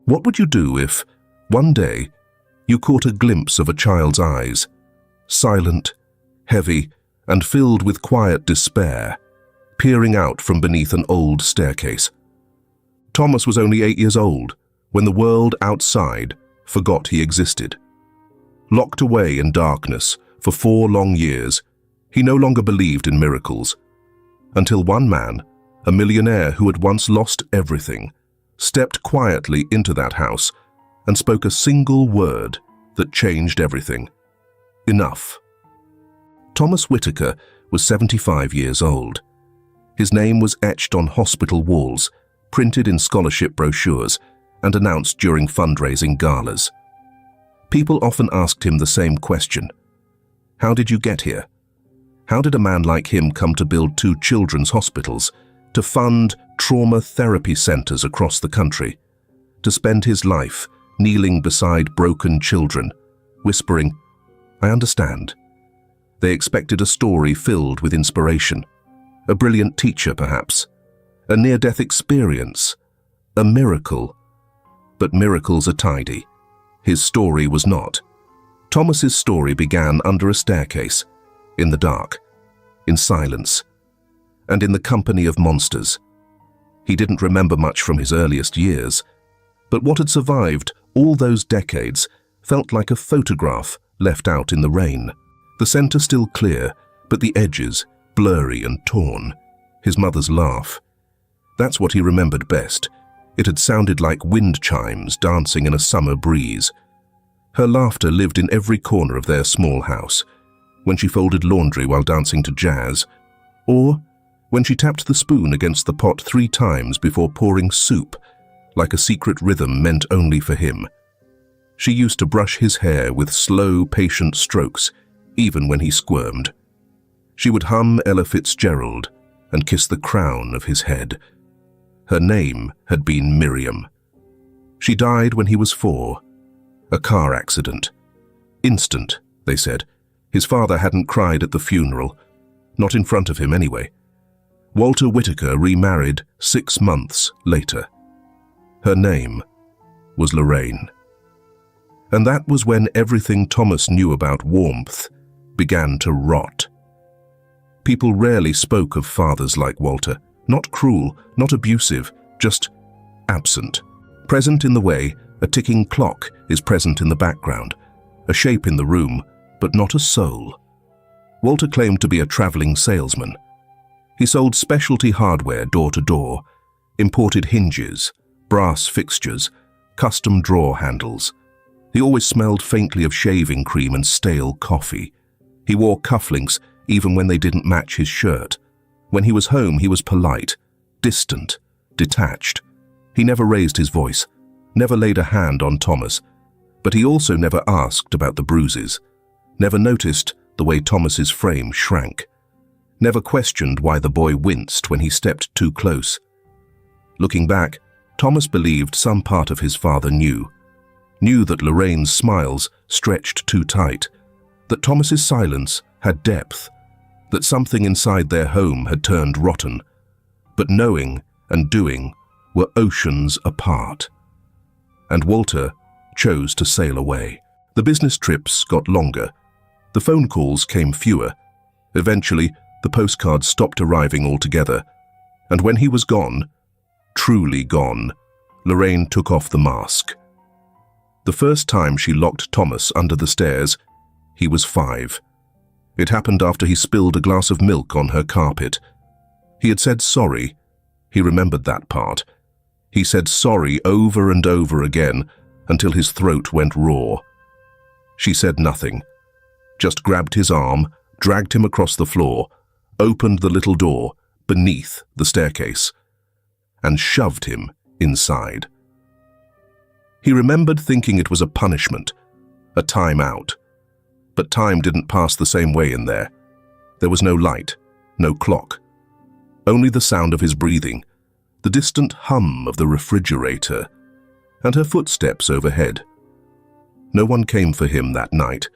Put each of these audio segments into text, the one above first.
What would you do if, one day, you caught a glimpse of a child's eyes, silent, heavy, and filled with quiet despair, peering out from beneath an old staircase? Thomas was only 8 years old when the world outside forgot he existed. Locked away in darkness for 4 long years, he no longer believed in miracles, until one man, a millionaire who had once lost everything, stepped quietly into that house and spoke a single word that changed everything. Enough. Thomas Whitaker was 75 years old. His name was etched on hospital walls, printed in scholarship brochures, and announced during fundraising galas. People often asked him the same question. How did you get here? How did a man like him come to build 2 children's hospitals, to fund trauma therapy centers across the country, to spend his life kneeling beside broken children, whispering, "I understand"? They expected a story filled with inspiration, a brilliant teacher perhaps, a near-death experience, a miracle. But miracles are tidy. His story was not. Thomas's story began under a staircase, in the dark, in silence, and in the company of monsters. He didn't remember much from his earliest years, but what had survived all those decades felt like a photograph left out in the rain. The center still clear, but the edges blurry and torn. His mother's laugh. That's what he remembered best. It had sounded like wind chimes dancing in a summer breeze. Her laughter lived in every corner of their small house, when she folded laundry while dancing to jazz, or when she tapped the spoon against the pot 3 times before pouring soup, like a secret rhythm meant only for him. She used to brush his hair with slow, patient strokes, even when he squirmed. She would hum Ella Fitzgerald and kiss the crown of his head. Her name had been Miriam. She died when he was 4. A car accident. Instant, they said. His father hadn't cried at the funeral. Not in front of him anyway. Walter Whitaker remarried 6 months later. Her name was Lorraine. And that was when everything Thomas knew about warmth began to rot. People rarely spoke of fathers like Walter. Not cruel, not abusive, just absent. Present in the way a ticking clock is present in the background, a shape in the room, but not a soul. Walter claimed to be a traveling salesman. He sold specialty hardware door to door, imported hinges, brass fixtures, custom drawer handles. He always smelled faintly of shaving cream and stale coffee. He wore cufflinks even when they didn't match his shirt. When he was home, he was polite, distant, detached. He never raised his voice, never laid a hand on Thomas, but he also never asked about the bruises, never noticed the way Thomas's frame shrank, never questioned why the boy winced when he stepped too close. Looking back, Thomas believed some part of his father knew that Lorraine's smiles stretched too tight, that Thomas's silence had depth, that something inside their home had turned rotten. But knowing and doing were oceans apart. And Walter chose to sail away. The business trips got longer. The phone calls came fewer. Eventually, the postcards stopped arriving altogether. And when he was gone, truly gone, Lorraine took off the mask. The first time she locked Thomas under the stairs, he was 5. It happened after he spilled a glass of milk on her carpet. He had said sorry. He remembered that part. He said sorry over and over again until his throat went raw. She said nothing, just grabbed his arm, dragged him across the floor, opened the little door beneath the staircase, and shoved him inside. He remembered thinking it was a punishment, a time out. But time didn't pass the same way in there. There was no light, no clock. Only the sound of his breathing, the distant hum of the refrigerator, and her footsteps overhead. No one came for him that night,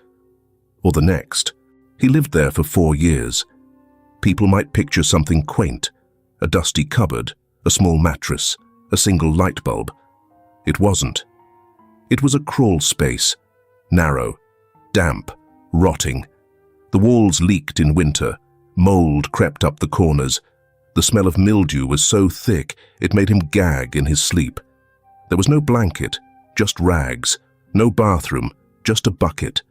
or the next. He lived there for 4 years. People might picture something quaint, a dusty cupboard, a small mattress, a single light bulb. It wasn't. It was a crawl space, narrow, damp, rotting. The walls leaked in winter, mold crept up the corners. The smell of mildew was so thick it made him gag in his sleep. There was no blanket, just rags, no bathroom, just a bucket.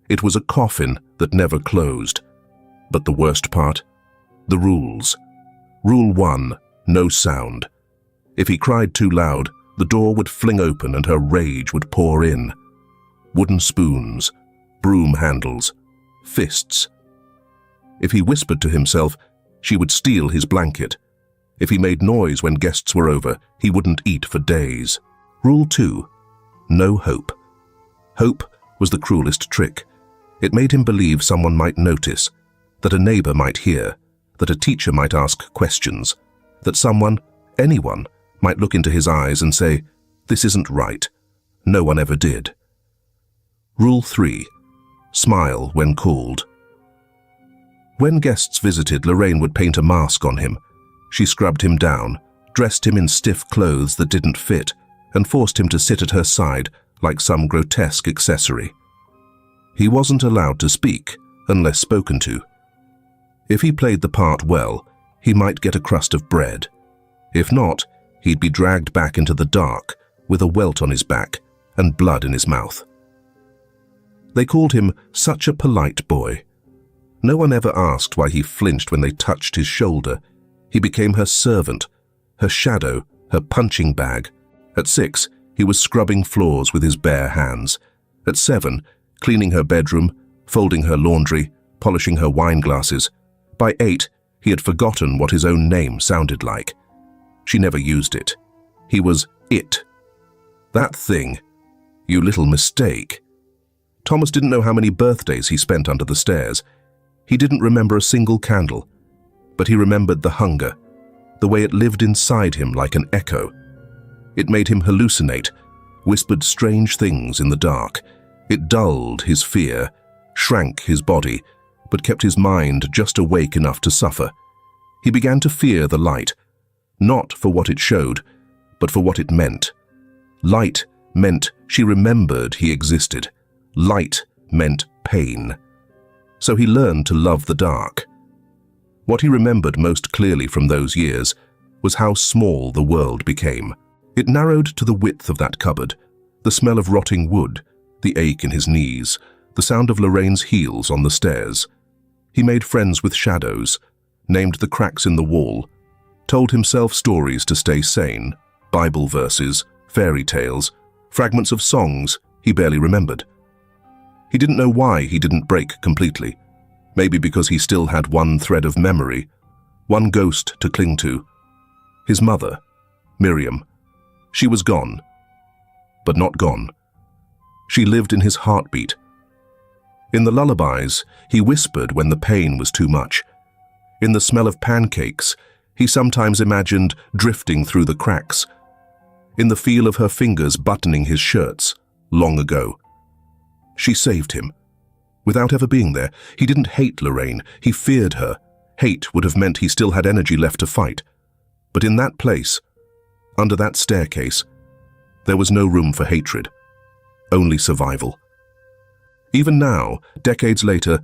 It was a coffin that never closed. But the worst part? The rules. Rule 1, no sound. If he cried too loud, the door would fling open and her rage would pour in. Wooden spoons, broom handles, fists. If he whispered to himself, she would steal his blanket. If he made noise when guests were over, he wouldn't eat for days. Rule 2, no hope. Hope was the cruelest trick. It made him believe someone might notice, that a neighbor might hear, that a teacher might ask questions, that someone, anyone, might look into his eyes and say, "This isn't right." No one ever did. Rule 3, smile when called. When guests visited, Lorraine would paint a mask on him. She scrubbed him down, dressed him in stiff clothes that didn't fit, and forced him to sit at her side like some grotesque accessory. He wasn't allowed to speak unless spoken to. If he played the part well, he might get a crust of bread. If not, he'd be dragged back into the dark with a welt on his back and blood in his mouth. They called him such a polite boy. No one ever asked why he flinched when they touched his shoulder. He became her servant, her shadow, her punching bag. At 6, he was scrubbing floors with his bare hands. At 7, cleaning her bedroom, folding her laundry, polishing her wine glasses. By 8, he had forgotten what his own name sounded like. She never used it. He was it. That thing. You little mistake. Thomas didn't know how many birthdays he spent under the stairs. He didn't remember a single candle, but he remembered the hunger, the way it lived inside him like an echo. It made him hallucinate, whispered strange things in the dark. It dulled his fear, shrank his body, but kept his mind just awake enough to suffer. He began to fear the light, not for what it showed, but for what it meant. Light meant she remembered he existed. Light meant pain. So he learned to love the dark. What he remembered most clearly from those years was how small the world became. It narrowed to the width of that cupboard, the smell of rotting wood, the ache in his knees, the sound of Lorraine's heels on the stairs. He made friends with shadows, named the cracks in the wall, told himself stories to stay sane, Bible verses, fairy tales, fragments of songs he barely remembered. He didn't know why he didn't break completely. Maybe because he still had one thread of memory, one ghost to cling to. His mother, Miriam. She was gone, but not gone. She lived in his heartbeat. In the lullabies, he whispered when the pain was too much. In the smell of pancakes, he sometimes imagined drifting through the cracks. In the feel of her fingers buttoning his shirts, long ago. She saved him. Without ever being there, he didn't hate Lorraine, he feared her. Hate would have meant he still had energy left to fight. But in that place, under that staircase, there was no room for hatred, only survival. Even now, decades later,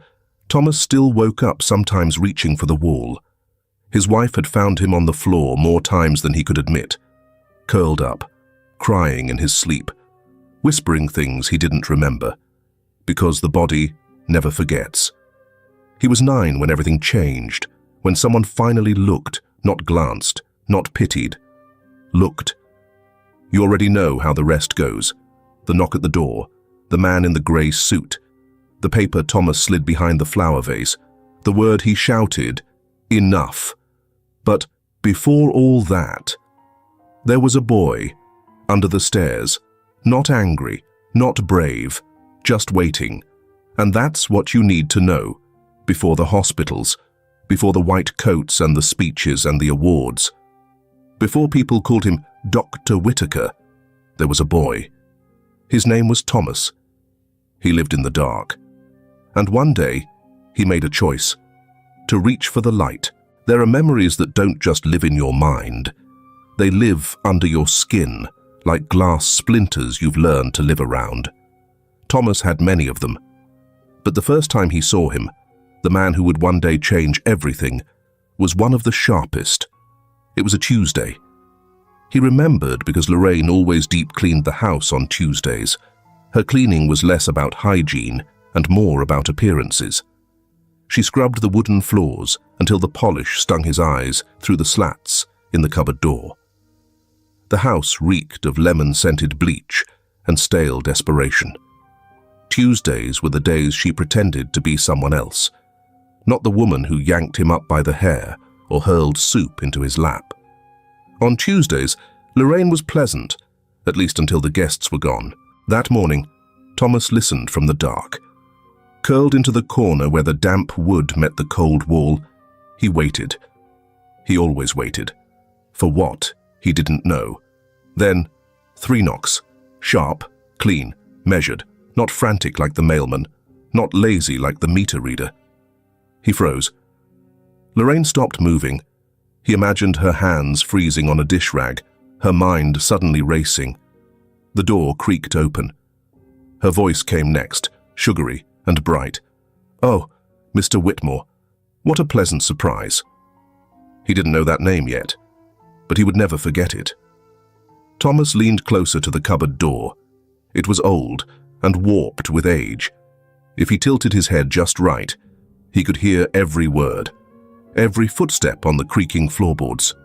Thomas still woke up sometimes reaching for the wall. His wife had found him on the floor more times than he could admit, curled up, crying in his sleep, whispering things he didn't remember, because the body never forgets. He was 9 when everything changed, when someone finally looked, not glanced, not pitied. Looked. You already know how the rest goes. The knock at the door, the man in the grey suit, the paper Thomas slid behind the flower vase, the word he shouted, enough. But before all that, there was a boy, under the stairs, not angry, not brave, just waiting. And that's what you need to know, before the hospitals, before the white coats and the speeches and the awards. Before people called him Dr. Whitaker, there was a boy. His name was Thomas. He lived in the dark. And one day, he made a choice, to reach for the light. There are memories that don't just live in your mind. They live under your skin, like glass splinters you've learned to live around. Thomas had many of them. But the first time he saw him, the man who would one day change everything, was one of the sharpest. It was a Tuesday. He remembered because Lorraine always deep-cleaned the house on Tuesdays. Her cleaning was less about hygiene and more about appearances. She scrubbed the wooden floors until the polish stung his eyes through the slats in the cupboard door. The house reeked of lemon-scented bleach and stale desperation. Tuesdays were the days she pretended to be someone else, not the woman who yanked him up by the hair or hurled soup into his lap. On Tuesdays, Lorraine was pleasant, at least until the guests were gone. That morning, Thomas listened from the dark. Curled into the corner where the damp wood met the cold wall, he waited. He always waited. For what, he didn't know. Then, 3 knocks. Sharp, clean, measured, not frantic like the mailman, not lazy like the meter reader. He froze. Lorraine stopped moving. He imagined her hands freezing on a dish rag, her mind suddenly racing. The door creaked open. Her voice came next, sugary and bright. "Oh, Mr. Whitmore, what a pleasant surprise." He didn't know that name yet, but he would never forget it. Thomas leaned closer to the cupboard door. It was old and warped with age. If he tilted his head just right, he could hear every word, every footstep on the creaking floorboards.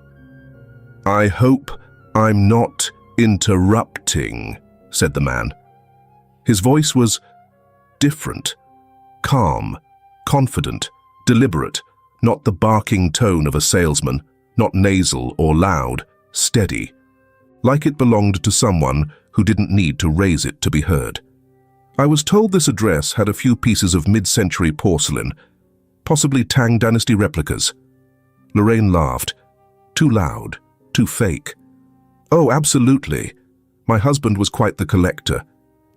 "I hope I'm not interrupting," said the man. His voice was different, calm, confident, deliberate, not the barking tone of a salesman, not nasal or loud, steady, like it belonged to someone who didn't need to raise it to be heard. "I was told this address had a few pieces of mid-century porcelain, possibly Tang Dynasty replicas." Lorraine laughed. Too loud, too fake. "Oh, absolutely. My husband was quite the collector.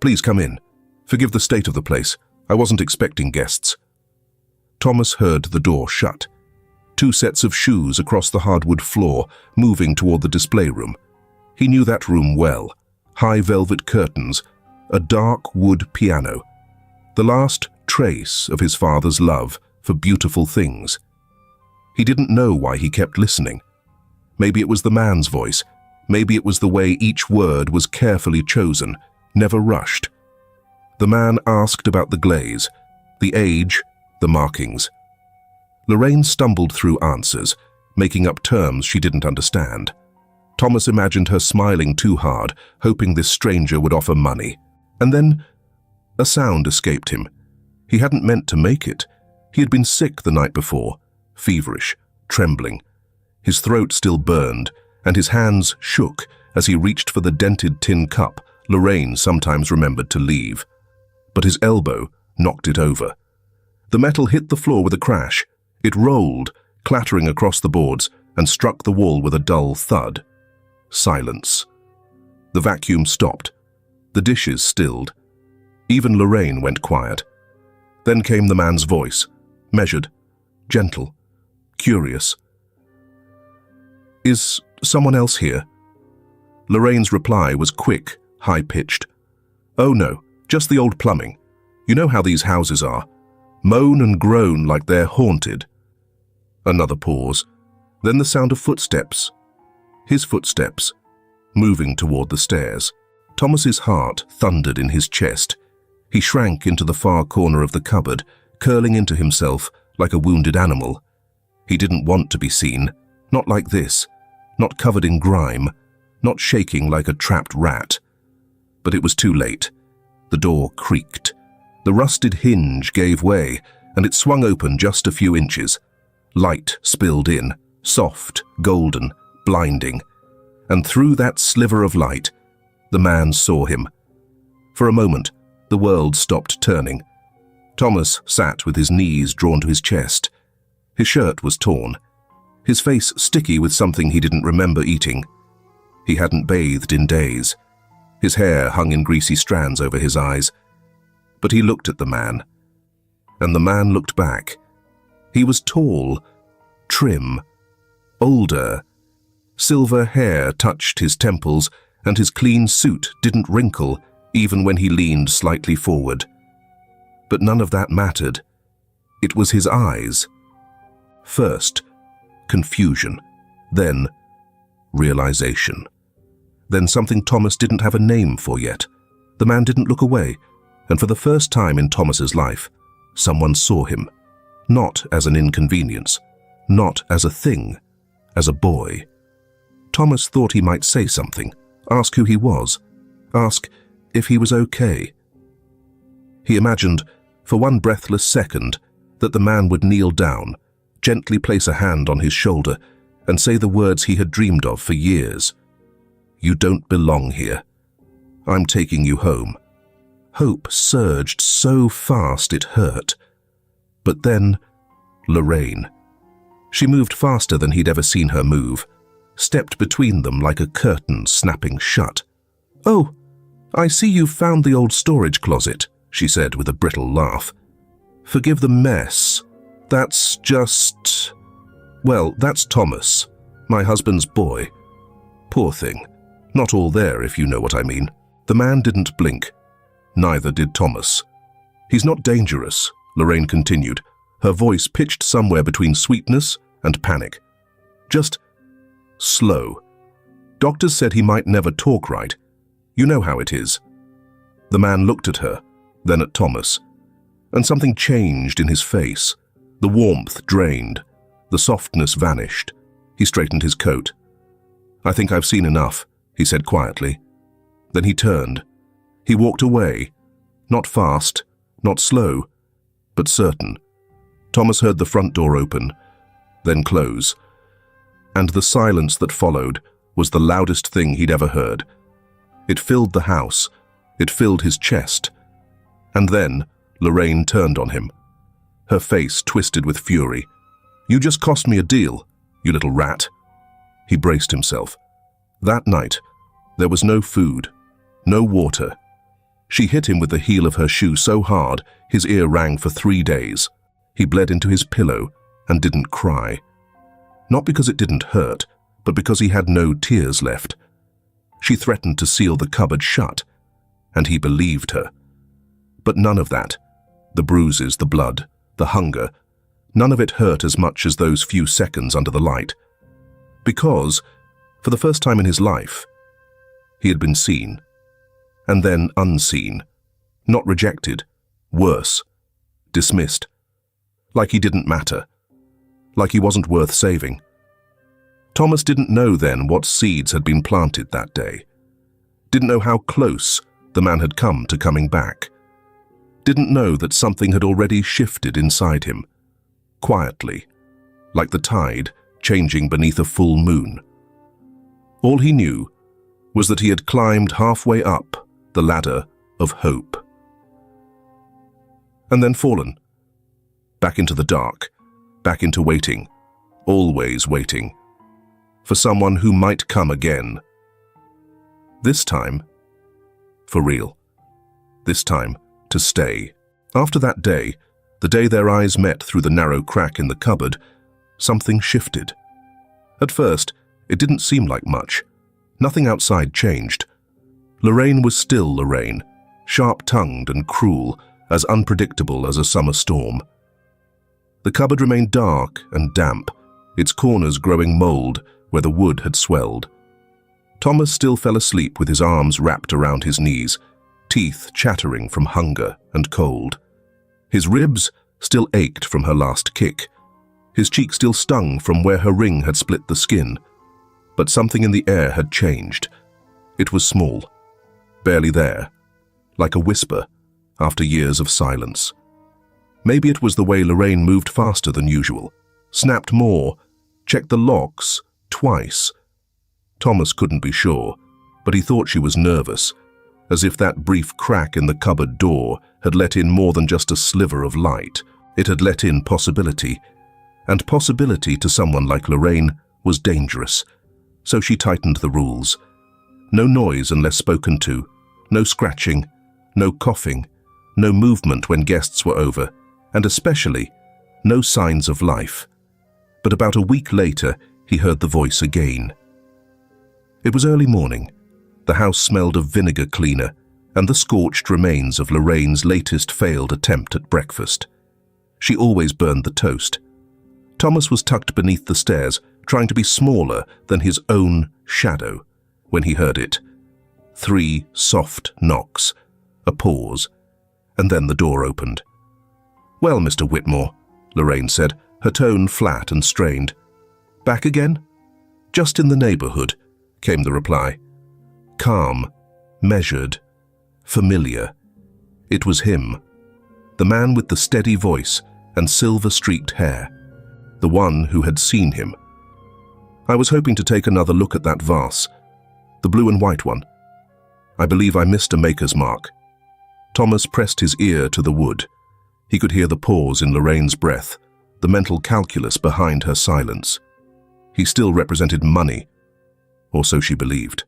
Please come in. Forgive the state of the place. I wasn't expecting guests." Thomas heard the door shut. 2 sets of shoes across the hardwood floor, moving toward the display room. He knew that room well. High velvet curtains, a dark wood piano. The last trace of his father's love for beautiful things. He didn't know why he kept listening. Maybe it was the man's voice. Maybe it was the way each word was carefully chosen, never rushed. The man asked about the glaze, the age, the markings. Lorraine stumbled through answers, making up terms she didn't understand. Thomas imagined her smiling too hard, hoping this stranger would offer money. And then a sound escaped him. He hadn't meant to make it. He had been sick the night before, feverish, trembling. His throat still burned, and his hands shook as he reached for the dented tin cup Lorraine sometimes remembered to leave. But his elbow knocked it over. The metal hit the floor with a crash. It rolled, clattering across the boards, and struck the wall with a dull thud. Silence. The vacuum stopped. The dishes stilled. Even Lorraine went quiet. Then came the man's voice, measured, gentle, curious. "Is someone else here?" Lorraine's reply was quick, high-pitched. "Oh no, just the old plumbing. You know how these houses are. Moan and groan like they're haunted." Another pause. Then the sound of footsteps. His footsteps, moving toward the stairs. Thomas's heart thundered in his chest. He shrank into the far corner of the cupboard, curling into himself like a wounded animal. He didn't want to be seen, not like this, not covered in grime, not shaking like a trapped rat. But it was too late. The door creaked. The rusted hinge gave way, and it swung open just a few inches. Light spilled in, soft, golden, blinding. And through that sliver of light, the man saw him. For a moment, the world stopped turning. Thomas sat with his knees drawn to his chest. His shirt was torn, his face sticky with something he didn't remember eating. He hadn't bathed in days. His hair hung in greasy strands over his eyes. But he looked at the man, and the man looked back. He was tall, trim, older. Silver hair touched his temples, and his clean suit didn't wrinkle even when he leaned slightly forward. But none of that mattered. It was his eyes. First, confusion, then realization. Then something Thomas didn't have a name for yet. The man didn't look away, and for the first time in Thomas's life, someone saw him. Not as an inconvenience, not as a thing, as a boy. Thomas thought he might say something, ask who he was, ask if he was okay. He imagined, for one breathless second, that the man would kneel down, gently place a hand on his shoulder, and say the words he had dreamed of for years. "You don't belong here. I'm taking you home." Hope surged so fast it hurt. But then, Lorraine. She moved faster than he'd ever seen her move, stepped between them like a curtain snapping shut. "Oh, I see you've found the old storage closet," she said with a brittle laugh. "Forgive the mess. That's just... well, that's Thomas, my husband's boy. Poor thing. Not all there, if you know what I mean." The man didn't blink. Neither did Thomas. "He's not dangerous," Lorraine continued, her voice pitched somewhere between sweetness and panic. "Just slow. Doctors said he might never talk right. You know how it is." The man looked at her, then at Thomas, and something changed in his face. The warmth drained, the softness vanished. He straightened his coat. "I think I've seen enough," he said quietly. Then he turned. He walked away, not fast, not slow, but certain. Thomas heard the front door open, then close, and the silence that followed was the loudest thing he'd ever heard. It filled the house, it filled his chest. And then Lorraine turned on him, her face twisted with fury. "You just cost me a deal, you little rat." He braced himself. That night, there was no food, no water. She hit him with the heel of her shoe so hard, his ear rang for 3 days. He bled into his pillow and didn't cry. Not because it didn't hurt, but because he had no tears left. She threatened to seal the cupboard shut, and he believed her. But none of that, the bruises, the blood, the hunger, none of it hurt as much as those few seconds under the light. Because, for the first time in his life, he had been seen, and then unseen, not rejected, worse, dismissed, like he didn't matter, like he wasn't worth saving. Thomas didn't know then what seeds had been planted that day, didn't know how close the man had come to coming back, didn't know that something had already shifted inside him, quietly, like the tide changing beneath a full moon. All he knew was that he had climbed halfway up the ladder of hope. And then fallen, back into the dark, back into waiting, always waiting, for someone who might come again. This time, for real. This time, to stay. After that day, the day their eyes met through the narrow crack in the cupboard, something shifted. At first, it didn't seem like much. Nothing outside changed. Lorraine was still Lorraine, sharp-tongued and cruel, as unpredictable as a summer storm. The cupboard remained dark and damp, its corners growing mold where the wood had swelled. Thomas still fell asleep with his arms wrapped around his knees, teeth chattering from hunger and cold. His ribs still ached from her last kick. His cheek still stung from where her ring had split the skin. But something in the air had changed. It was small, barely there, like a whisper after years of silence. Maybe it was the way Lorraine moved faster than usual, snapped more, checked the locks twice. Thomas couldn't be sure, but he thought she was nervous, as if that brief crack in the cupboard door had let in more than just a sliver of light. It had let in possibility, and possibility to someone like Lorraine was dangerous. So she tightened the rules. No noise unless spoken to, no scratching, no coughing, no movement when guests were over, and especially, no signs of life. But about a week later, he heard the voice again. It was early morning. The house smelled of vinegar cleaner and the scorched remains of Lorraine's latest failed attempt at breakfast. She always burned the toast. Thomas was tucked beneath the stairs, trying to be smaller than his own shadow, when he heard it. 3 soft knocks, a pause, and then the door opened. "Well, Mr. Whitmore," Lorraine said, her tone flat and strained. "Back again?" "Just in the neighborhood," came the reply. Calm, measured, familiar. It was him, the man with the steady voice and silver-streaked hair, the one who had seen him. "I was hoping to take another look at that vase, the blue and white one. I believe I missed a maker's mark." Thomas pressed his ear to the wood. He could hear the pause in Lorraine's breath, the mental calculus behind her silence. He still represented money, or so she believed.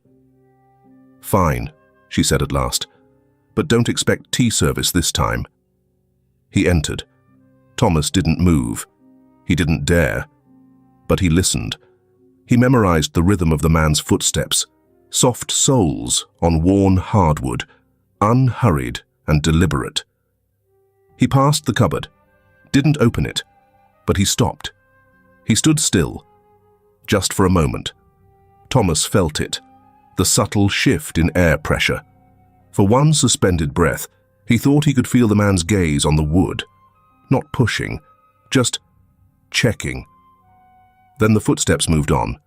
"Fine," she said at last, "but don't expect tea service this time." He entered. Thomas didn't move. He didn't dare. But he listened. He memorized the rhythm of the man's footsteps, soft soles on worn hardwood, unhurried and deliberate. He passed the cupboard, didn't open it, but he stopped. He stood still, just for a moment. Thomas felt it, the subtle shift in air pressure. For one suspended breath, he thought he could feel the man's gaze on the wood, not pushing, just checking. Then the footsteps moved on,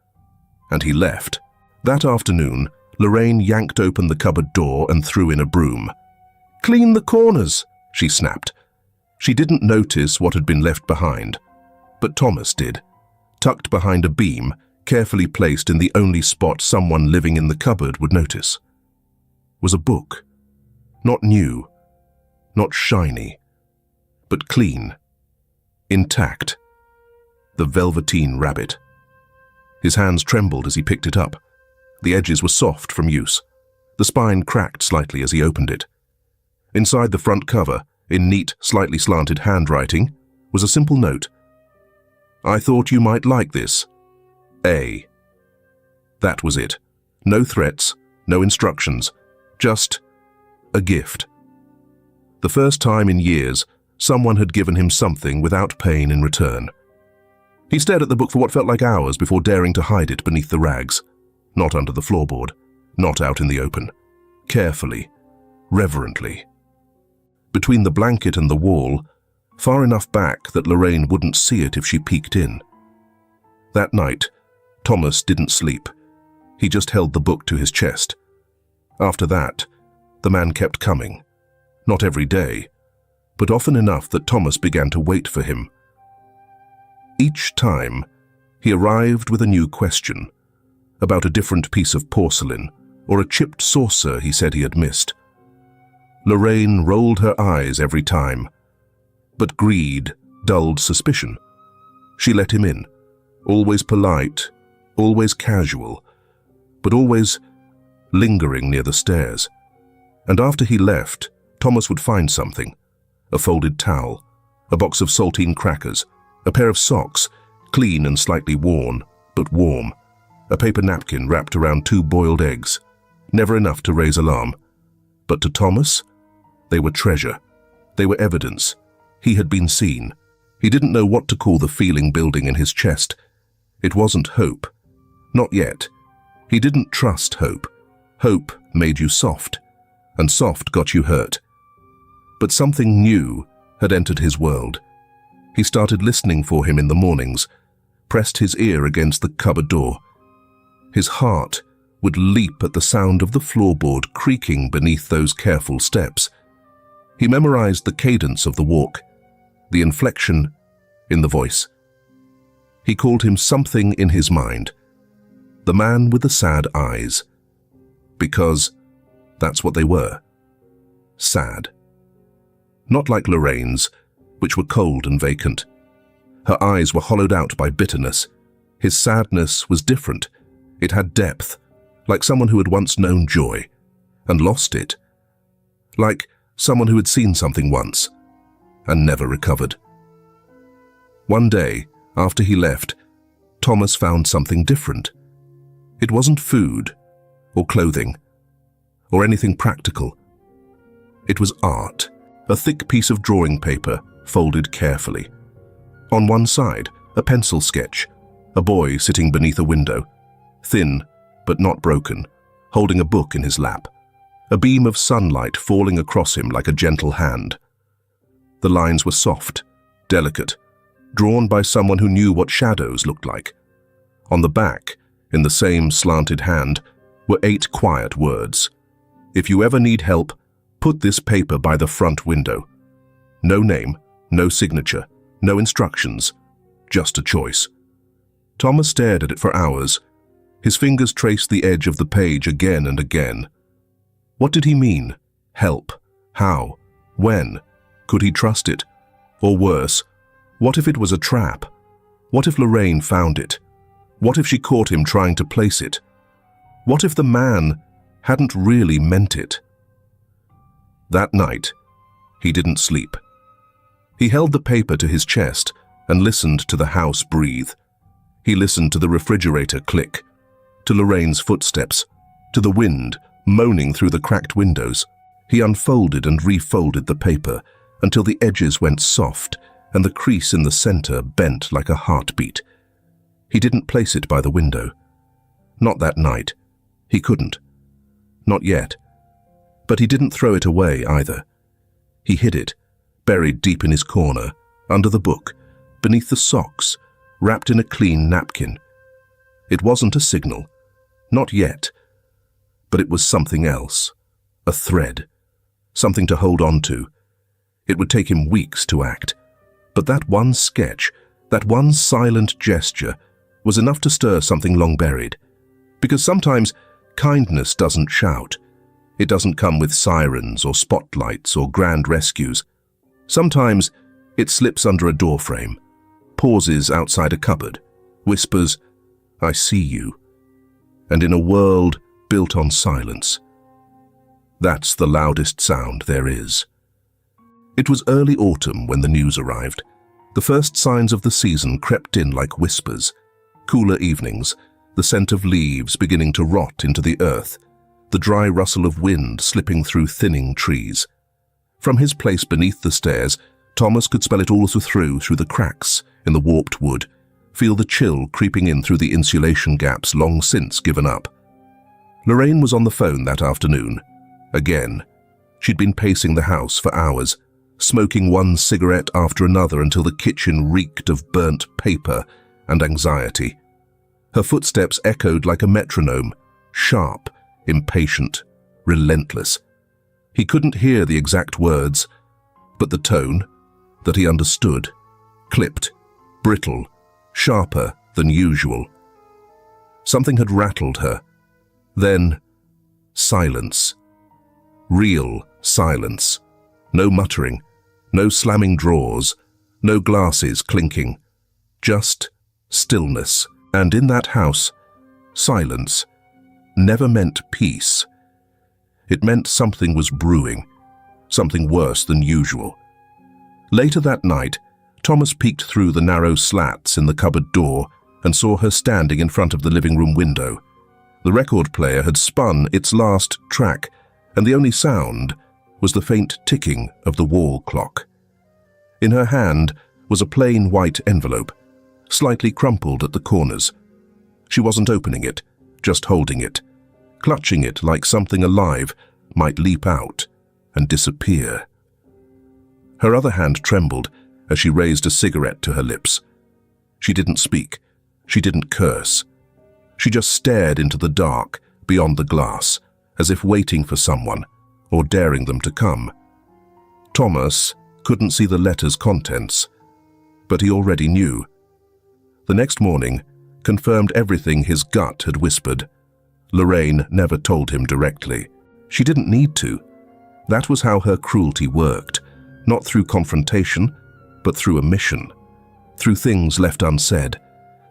and he left. That afternoon, Lorraine yanked open the cupboard door and threw in a broom. "Clean the corners," she snapped. She didn't notice what had been left behind, but Thomas did, tucked behind a beam, carefully placed in the only spot someone living in the cupboard would notice. Was a book. Not new, not shiny, but clean, intact. The Velveteen Rabbit. His hands trembled as he picked it up. The edges were soft from use. The spine cracked slightly as he opened it. Inside the front cover, in neat, slightly slanted handwriting, was a simple note. "I thought you might like this. A." That was it. No threats, no instructions, just a gift. The first time in years, someone had given him something without pain in return. He stared at the book for what felt like hours before daring to hide it beneath the rags. Not under the floorboard, not out in the open. Carefully, reverently. Between the blanket and the wall, far enough back that Lorraine wouldn't see it if she peeked in. That night, Thomas didn't sleep. He just held the book to his chest. After that, the man kept coming. Not every day, but often enough that Thomas began to wait for him. Each time, he arrived with a new question, about a different piece of porcelain or a chipped saucer he said he had missed. Lorraine rolled her eyes every time, but greed dulled suspicion. She let him in, always polite, always casual, but always lingering near the stairs. And after he left, Thomas would find something, a folded towel, a box of saltine crackers, a pair of socks, clean and slightly worn, but warm, a paper napkin wrapped around 2 boiled eggs, never enough to raise alarm. But to Thomas, they were treasure. They were evidence. He had been seen. He didn't know what to call the feeling building in his chest. It wasn't hope. Not yet. He didn't trust hope. Hope made you soft, and soft got you hurt. But something new had entered his world. He started listening for him in the mornings, pressed his ear against the cupboard door. His heart would leap at the sound of the floorboard creaking beneath those careful steps. He memorized the cadence of the walk, the inflection in the voice. He called him something in his mind, the man with the sad eyes, because that's what they were, sad. Not like Lorraine's, which were cold and vacant. Her eyes were hollowed out by bitterness. His sadness was different. It had depth, like someone who had once known joy and lost it, like someone who had seen something once and never recovered. One day, after he left, Thomas found something different. It wasn't food or clothing. or anything practical. It was art, a thick piece of drawing paper folded carefully. On one side, a pencil sketch, a boy sitting beneath a window, thin but not broken, holding a book in his lap, a beam of sunlight falling across him like a gentle hand. The lines were soft, delicate, drawn by someone who knew what shadows looked like. On the back, in the same slanted hand, were 8 quiet words. If you ever need help, put this paper by the front window. No name, no signature, no instructions, just a choice. Thomas stared at it for hours. His fingers traced the edge of the page again and again. What did he mean? Help? How? When? Could he trust it? Or worse, what if it was a trap? What if Lorraine found it? What if she caught him trying to place it? What if the man hadn't really meant it? That night, he didn't sleep. He held the paper to his chest and listened to the house breathe. He listened to the refrigerator click, to Lorraine's footsteps, to the wind moaning through the cracked windows. He unfolded and refolded the paper until the edges went soft and the crease in the center bent like a heartbeat. He didn't place it by the window. Not that night. He couldn't. Not yet. But he didn't throw it away either. He hid it, buried deep in his corner, under the book, beneath the socks, wrapped in a clean napkin. It wasn't a signal. Not yet. But it was something else. A thread. Something to hold on to. It would take him weeks to act. But that one sketch, that one silent gesture, was enough to stir something long buried. Because sometimes kindness doesn't shout. It doesn't come with sirens or spotlights or grand rescues. Sometimes it slips under a doorframe, pauses outside a cupboard, whispers, "I see you." And in a world built on silence, that's the loudest sound there is. It was early autumn when the news arrived. The first signs of the season crept in like whispers. Cooler evenings, the scent of leaves beginning to rot into the earth, the dry rustle of wind slipping through thinning trees. From his place beneath the stairs, Thomas could smell it all through the cracks in the warped wood, feel the chill creeping in through the insulation gaps long since given up. Lorraine was on the phone that afternoon. Again. She'd been pacing the house for hours, smoking one cigarette after another until the kitchen reeked of burnt paper and anxiety. Her footsteps echoed like a metronome, sharp, impatient, relentless. He couldn't hear the exact words, but the tone, that he understood, clipped, brittle, sharper than usual. Something had rattled her. Then, silence. Real silence. No muttering, no slamming drawers, no glasses clinking. Just stillness. And in that house, silence never meant peace. It meant something was brewing, something worse than usual. Later that night, Thomas peeked through the narrow slats in the cupboard door and saw her standing in front of the living room window. The record player had spun its last track, and the only sound was the faint ticking of the wall clock. In her hand was a plain white envelope, slightly crumpled at the corners. She wasn't opening it, just holding it, clutching it like something alive might leap out and disappear. Her other hand trembled as she raised a cigarette to her lips. She didn't speak. She didn't curse. She just stared into the dark beyond the glass, as if waiting for someone or daring them to come. Thomas couldn't see the letter's contents, but he already knew. The next morning confirmed everything his gut had whispered. Lorraine never told him directly. She didn't need to. That was how her cruelty worked, not through confrontation, but through omission, through things left unsaid,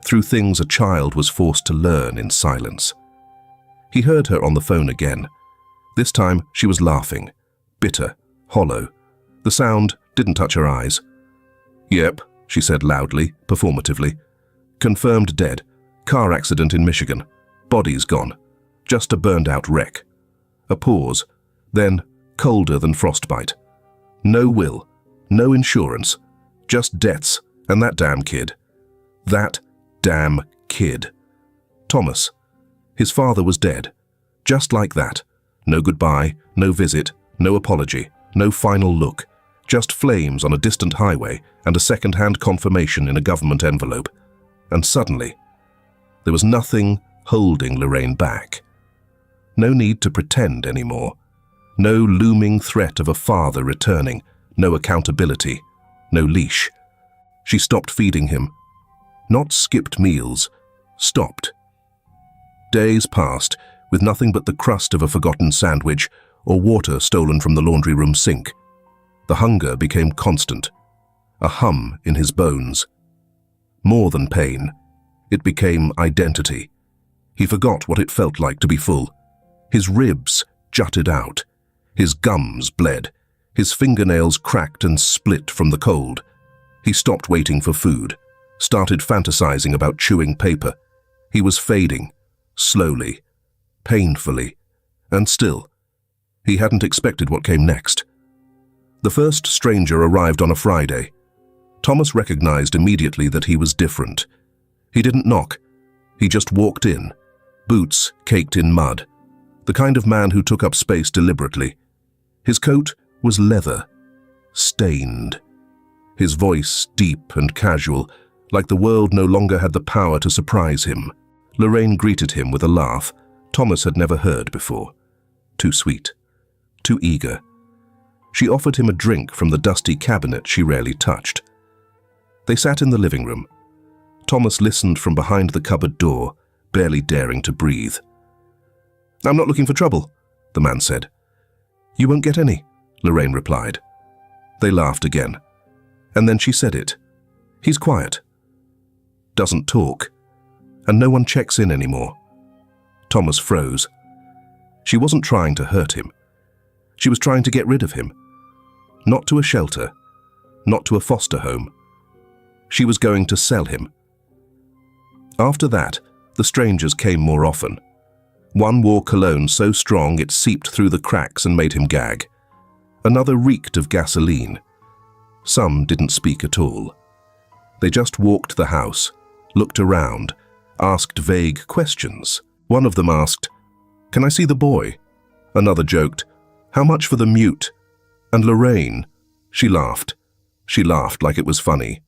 through things a child was forced to learn in silence. He heard her on the phone again. This time she was laughing, bitter, hollow. The sound didn't touch her eyes. "Yep," she said loudly, performatively. "Confirmed dead. Car accident in Michigan. Body's gone. Just a burned-out wreck." A pause, then colder than frostbite. No will, no insurance, just debts and that damn kid. That damn kid. Thomas. His father was dead. Just like that. No goodbye, no visit, no apology, no final look. Just flames on a distant highway and a second-hand confirmation in a government envelope. And suddenly, there was nothing holding Lorraine back. No need to pretend anymore. No looming threat of a father returning. No accountability. No leash. She stopped feeding him. Not skipped meals. Stopped. Days passed with nothing but the crust of a forgotten sandwich or water stolen from the laundry room sink. The hunger became constant, a hum in his bones. More than pain, it became identity. He forgot what it felt like to be full. His ribs jutted out. His gums bled. His fingernails cracked and split from the cold. He stopped waiting for food, started fantasizing about chewing paper. He was fading, slowly, painfully, and still, he hadn't expected what came next. The first stranger arrived on a Friday. Thomas recognized immediately that he was different. He didn't knock. He just walked in, boots caked in mud, the kind of man who took up space deliberately. His coat was leather, stained. His voice deep and casual, like the world no longer had the power to surprise him. Lorraine greeted him with a laugh Thomas had never heard before. Too sweet, too eager. She offered him a drink from the dusty cabinet she rarely touched. They sat in the living room. Thomas listened from behind the cupboard door, barely daring to breathe. "I'm not looking for trouble," the man said. "You won't get any," Lorraine replied. They laughed again. And then she said it. "He's quiet. Doesn't talk. And no one checks in anymore." Thomas froze. She wasn't trying to hurt him. She was trying to get rid of him. Not to a shelter. Not to a foster home. She was going to sell him. After that, the strangers came more often. One wore cologne so strong it seeped through the cracks and made him gag. Another reeked of gasoline. Some didn't speak at all. They just walked the house, looked around, asked vague questions. One of them asked, "Can I see the boy?" Another joked, "How much for the mute?" And Lorraine, she laughed. She laughed like it was funny.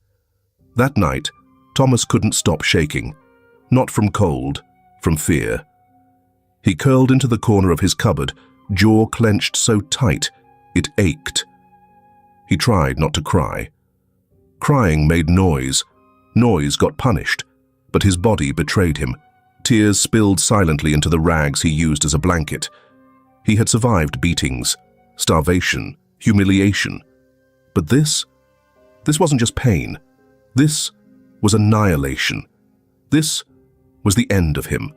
That night, Thomas couldn't stop shaking. Not from cold, from fear. He curled into the corner of his cupboard, jaw clenched so tight, it ached. He tried not to cry. Crying made noise. Noise got punished, but his body betrayed him. Tears spilled silently into the rags he used as a blanket. He had survived beatings, starvation, humiliation. But this wasn't just pain. This was annihilation. This was the end of him.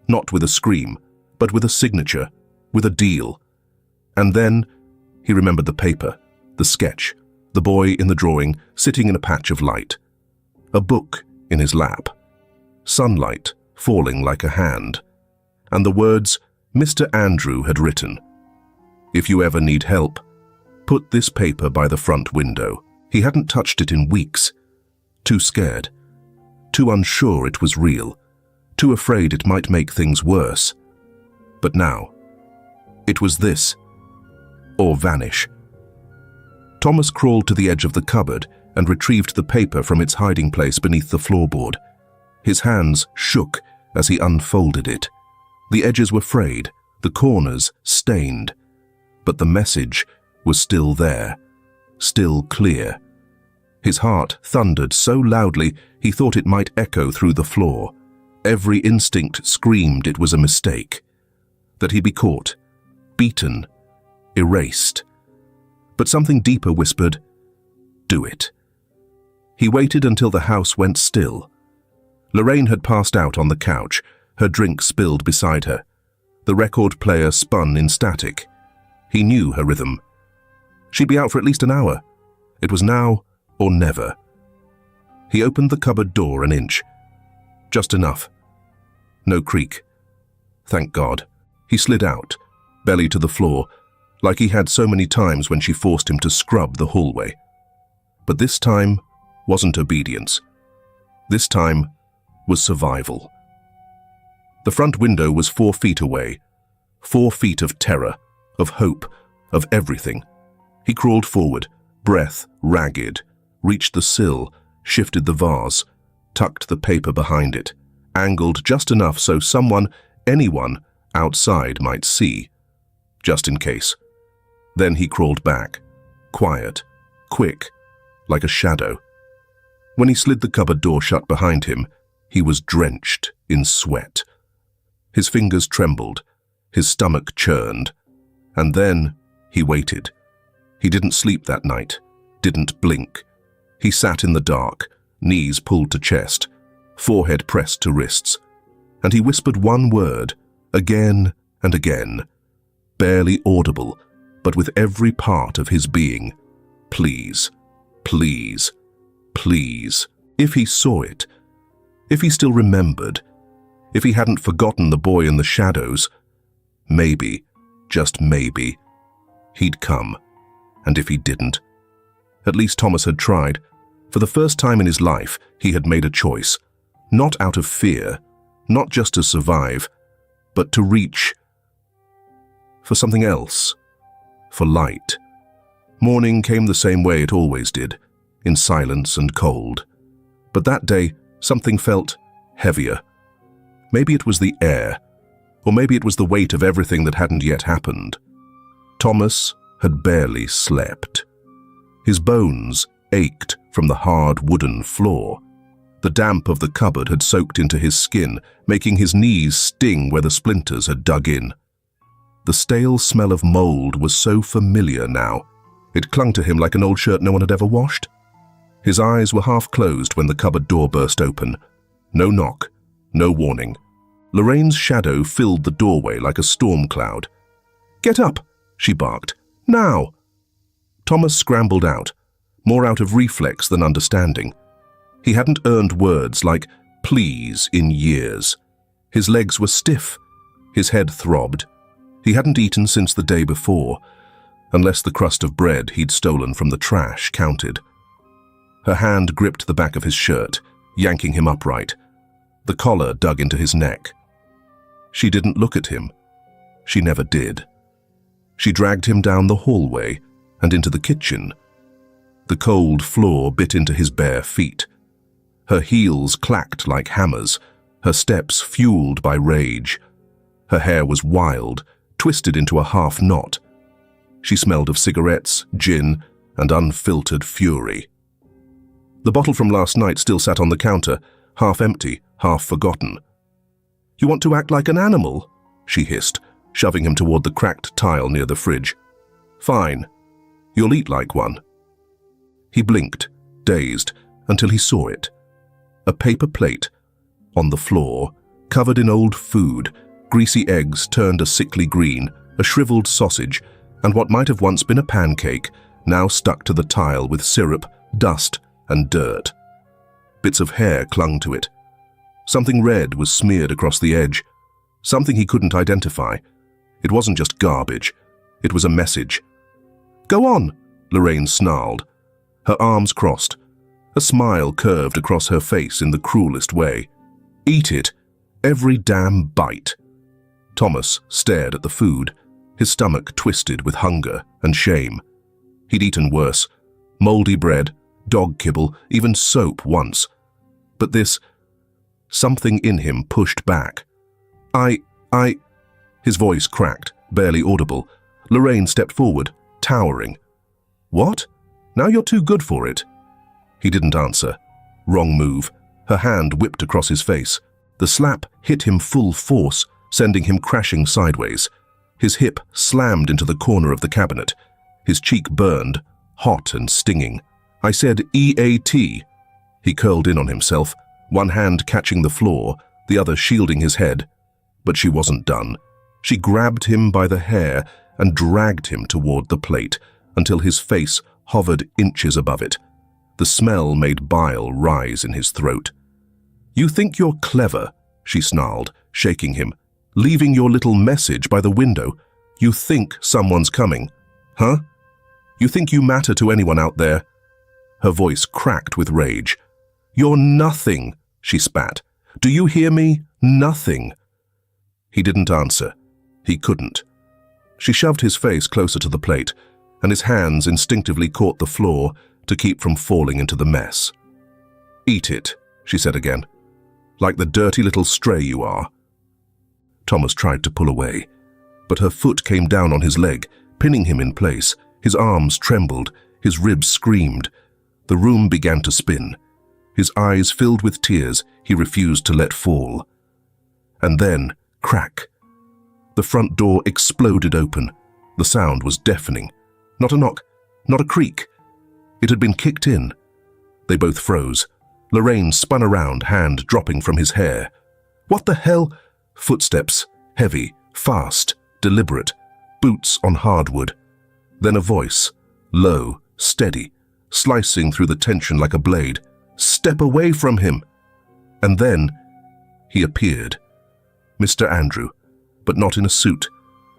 Not with a scream, but with a signature, with a deal. And then he remembered the paper, the sketch, the boy in the drawing sitting in a patch of light. A book in his lap. Sunlight falling like a hand. And the words Mr. Andrew had written. "If you ever need help, put this paper by the front window." He hadn't touched it in weeks. Too scared. Too unsure it was real. Too afraid it might make things worse. But now, it was this, or vanish. Thomas crawled to the edge of the cupboard and retrieved the paper from its hiding place beneath the floorboard. His hands shook as he unfolded it. The edges were frayed, the corners stained. But the message was still there, still clear. His heart thundered so loudly he thought it might echo through the floor. Every instinct screamed it was a mistake, that he'd be caught, beaten, erased. But something deeper whispered, "Do it." He waited until the house went still. Lorraine had passed out on the couch, her drink spilled beside her. The record player spun in static. He knew her rhythm. She'd be out for at least an hour. It was now or never. He opened the cupboard door an inch. Just enough. No creak. Thank God. He slid out, belly to the floor, like he had so many times when she forced him to scrub the hallway. But this time wasn't obedience. This time was survival. The front window was 4 feet away, 4 feet of terror, of hope, of everything. He crawled forward, breath ragged, reached the sill, shifted the vase, tucked the paper behind it, angled just enough so someone, anyone, outside might see, just in case. Then he crawled back, quiet, quick, like a shadow. When he slid the cupboard door shut behind him, he was drenched in sweat. His fingers trembled, his stomach churned, and then he waited. He didn't sleep that night, didn't blink. He sat in the dark, knees pulled to chest, forehead pressed to wrists, and he whispered one word, again and again, barely audible, but with every part of his being. Please, please, please. If he saw it, if he still remembered, if he hadn't forgotten the boy in the shadows, maybe, just maybe, he'd come. And if he didn't, at least Thomas had tried. For the first time in his life, he had made a choice, not out of fear, not just to survive, but to reach for something else, for light. Morning came the same way it always did, in silence and cold. But that day, something felt heavier. Maybe it was the air, or maybe it was the weight of everything that hadn't yet happened. Thomas had barely slept. His bones ached from the hard wooden floor. The damp of the cupboard had soaked into his skin, making his knees sting where the splinters had dug in. The stale smell of mold was so familiar now. It clung to him like an old shirt no one had ever washed. His eyes were half closed when the cupboard door burst open. No knock, no warning. Lorraine's shadow filled the doorway like a storm cloud. "Get up," she barked. "Now!" Thomas scrambled out, more out of reflex than understanding. He hadn't earned words like please in years. His legs were stiff. His head throbbed. He hadn't eaten since the day before, unless the crust of bread he'd stolen from the trash counted. Her hand gripped the back of his shirt, yanking him upright. The collar dug into his neck. She didn't look at him. She never did. She dragged him down the hallway and into the kitchen. The cold floor bit into his bare feet. Her heels clacked like hammers, her steps fueled by rage. Her hair was wild, twisted into a half knot. She smelled of cigarettes, gin, and unfiltered fury. The bottle from last night still sat on the counter, half empty, half forgotten. "You want to act like an animal?" she hissed, shoving him toward the cracked tile near the fridge. "Fine. You'll eat like one." He blinked, dazed, until he saw it. A paper plate, on the floor, covered in old food, greasy eggs turned a sickly green, a shriveled sausage, and what might have once been a pancake, now stuck to the tile with syrup, dust, and dirt. Bits of hair clung to it. Something red was smeared across the edge, something he couldn't identify. It wasn't just garbage, it was a message. "Go on," Lorraine snarled. Her arms crossed. A smile curved across her face in the cruelest way. "Eat it, every damn bite." Thomas stared at the food, his stomach twisted with hunger and shame. He'd eaten worse. Moldy bread, dog kibble, even soap once. But this, something in him pushed back. I... His voice cracked, barely audible. Lorraine stepped forward, towering. "What? Now you're too good for it." He didn't answer. Wrong move. Her hand whipped across his face. The slap hit him full force, sending him crashing sideways. His hip slammed into the corner of the cabinet. His cheek burned, hot and stinging. "I said EAT. He curled in on himself, one hand catching the floor, the other shielding his head. But she wasn't done. She grabbed him by the hair and dragged him toward the plate until his face hovered inches above it. The smell made bile rise in his throat. "You think you're clever," she snarled, shaking him, "leaving your little message by the window. You think someone's coming, huh? You think you matter to anyone out there? Her voice cracked with rage. You're nothing, she spat. Do you hear me? Nothing. He didn't answer. He couldn't. She shoved his face closer to the plate, and his hands instinctively caught the floor to keep from falling into the mess. Eat it, she said again. Like the dirty little stray you are. Thomas tried to pull away, but her foot came down on his leg, pinning him in place. His arms trembled, his ribs screamed. The room began to spin. His eyes filled with tears he refused to let fall. And then, crack. The front door exploded open. The sound was deafening. Not a knock, not a creak. It had been kicked in. They both froze. Lorraine spun around, hand dropping from his hair. What the hell? Footsteps, heavy, fast, deliberate, boots on hardwood. Then a voice, low, steady, slicing through the tension like a blade. Step away from him. And then he appeared. Mr. Andrew, but not in a suit,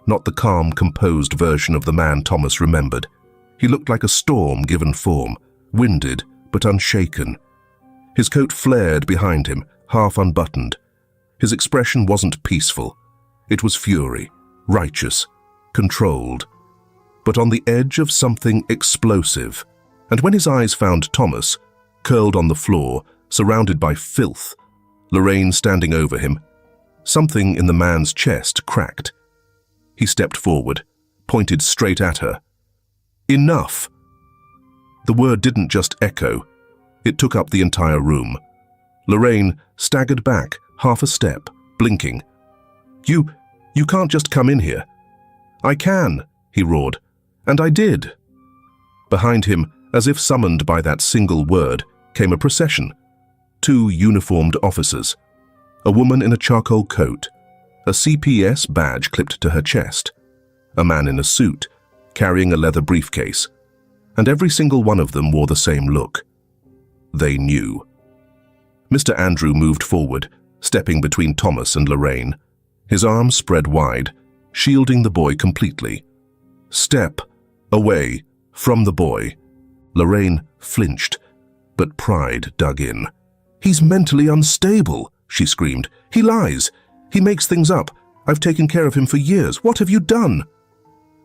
not the calm, composed version of the man Thomas remembered. He looked like a storm given form, winded but unshaken. His coat flared behind him, half unbuttoned. His expression wasn't peaceful. It was fury, righteous, controlled, but on the edge of something explosive. And when his eyes found Thomas, curled on the floor, surrounded by filth, Lorraine standing over him, something in the man's chest cracked. He stepped forward, pointed straight at her. Enough! The word didn't just echo. It took up the entire room. Lorraine staggered back, half a step, blinking. You can't just come in here. I can, he roared. And I did. Behind him, as if summoned by that single word, came a procession. 2 uniformed officers. A woman in a charcoal coat, a CPS badge clipped to her chest, a man in a suit, carrying a leather briefcase, and every single one of them wore the same look. They knew. Mr. Andrew moved forward, stepping between Thomas and Lorraine, his arms spread wide, shielding the boy completely. Step away from the boy. Lorraine flinched, but pride dug in. He's mentally unstable, she screamed. He lies. He makes things up. I've taken care of him for years. What have you done?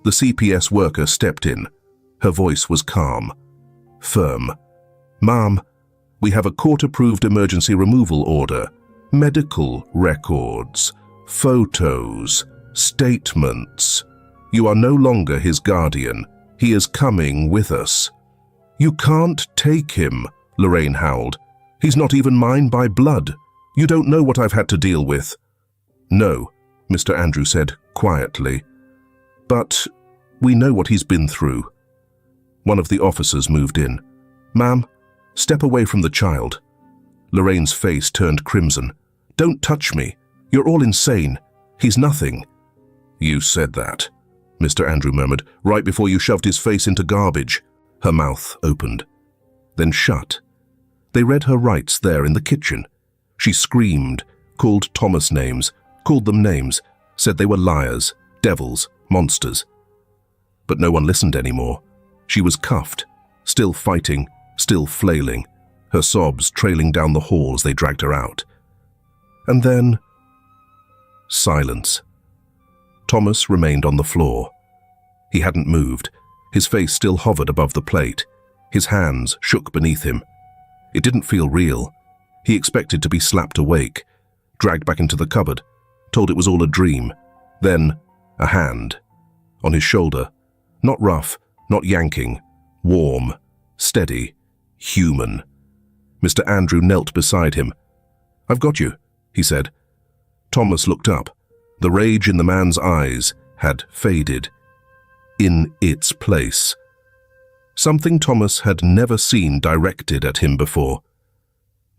The CPS worker stepped in. Her voice was calm, firm. Ma'am, we have a court-approved emergency removal order. Medical records, photos, statements. You are no longer his guardian. He is coming with us. You can't take him, Lorraine howled. He's not even mine by blood. You don't know what I've had to deal with. No, Mr. Andrew said quietly. But we know what he's been through. One of the officers moved in. Ma'am, step away from the child. Lorraine's face turned crimson. Don't touch me. You're all insane. He's nothing. You said that, Mr. Andrew murmured, right before you shoved his face into garbage. Her mouth opened, then shut. They read her rights there in the kitchen. She screamed, called Thomas names, called them names, said they were liars, devils, monsters. But no one listened anymore. She was cuffed, still fighting, still flailing, her sobs trailing down the hall as they dragged her out. And then, silence. Thomas remained on the floor. He hadn't moved. His face still hovered above the plate. His hands shook beneath him. It didn't feel real. He expected to be slapped awake, dragged back into the cupboard, told it was all a dream. Then, a hand. On his shoulder. Not rough, not yanking. Warm, steady, human. Mr. Andrew knelt beside him. I've got you, he said. Thomas looked up. The rage in the man's eyes had faded. In its place. Something Thomas had never seen directed at him before.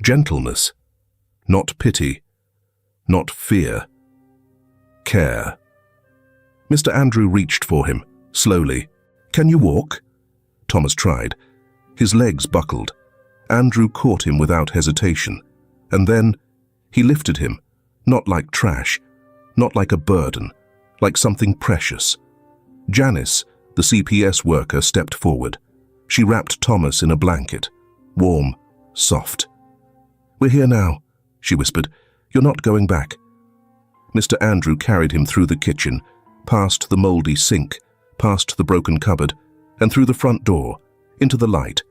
Gentleness. Not pity. Not fear. Care. Mr. Andrew reached for him, slowly. Can you walk? Thomas tried. His legs buckled. Andrew caught him without hesitation. And then he lifted him, not like trash, not like a burden, like something precious, Janice, the CPS worker, stepped forward. She wrapped Thomas in a blanket, warm, soft. "We're here now," she whispered. "You're not going back." Mr. Andrew carried him through the kitchen, past the mouldy sink, past the broken cupboard, and through the front door, into the light.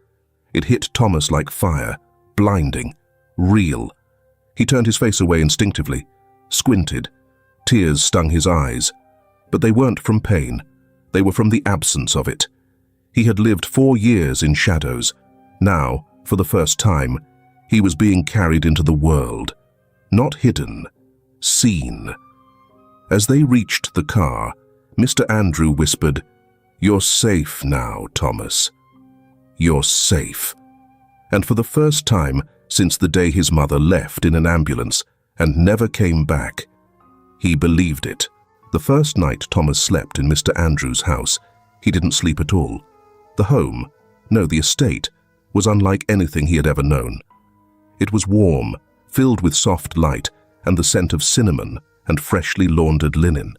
It hit Thomas like fire, blinding, real. He turned his face away instinctively, squinted. Tears stung his eyes. But they weren't from pain. They were from the absence of it. He had lived 4 years in shadows. Now, for the first time, he was being carried into the world. Not hidden, seen. As they reached the car, Mr. Andrew whispered, "You're safe now, Thomas. You're safe." And for the first time since the day his mother left in an ambulance and never came back, he believed it. The first night Thomas slept in Mr. Andrew's house, he didn't sleep at all. The home, no, the estate, was unlike anything he had ever known. It was warm, filled with soft light and the scent of cinnamon and freshly laundered linen.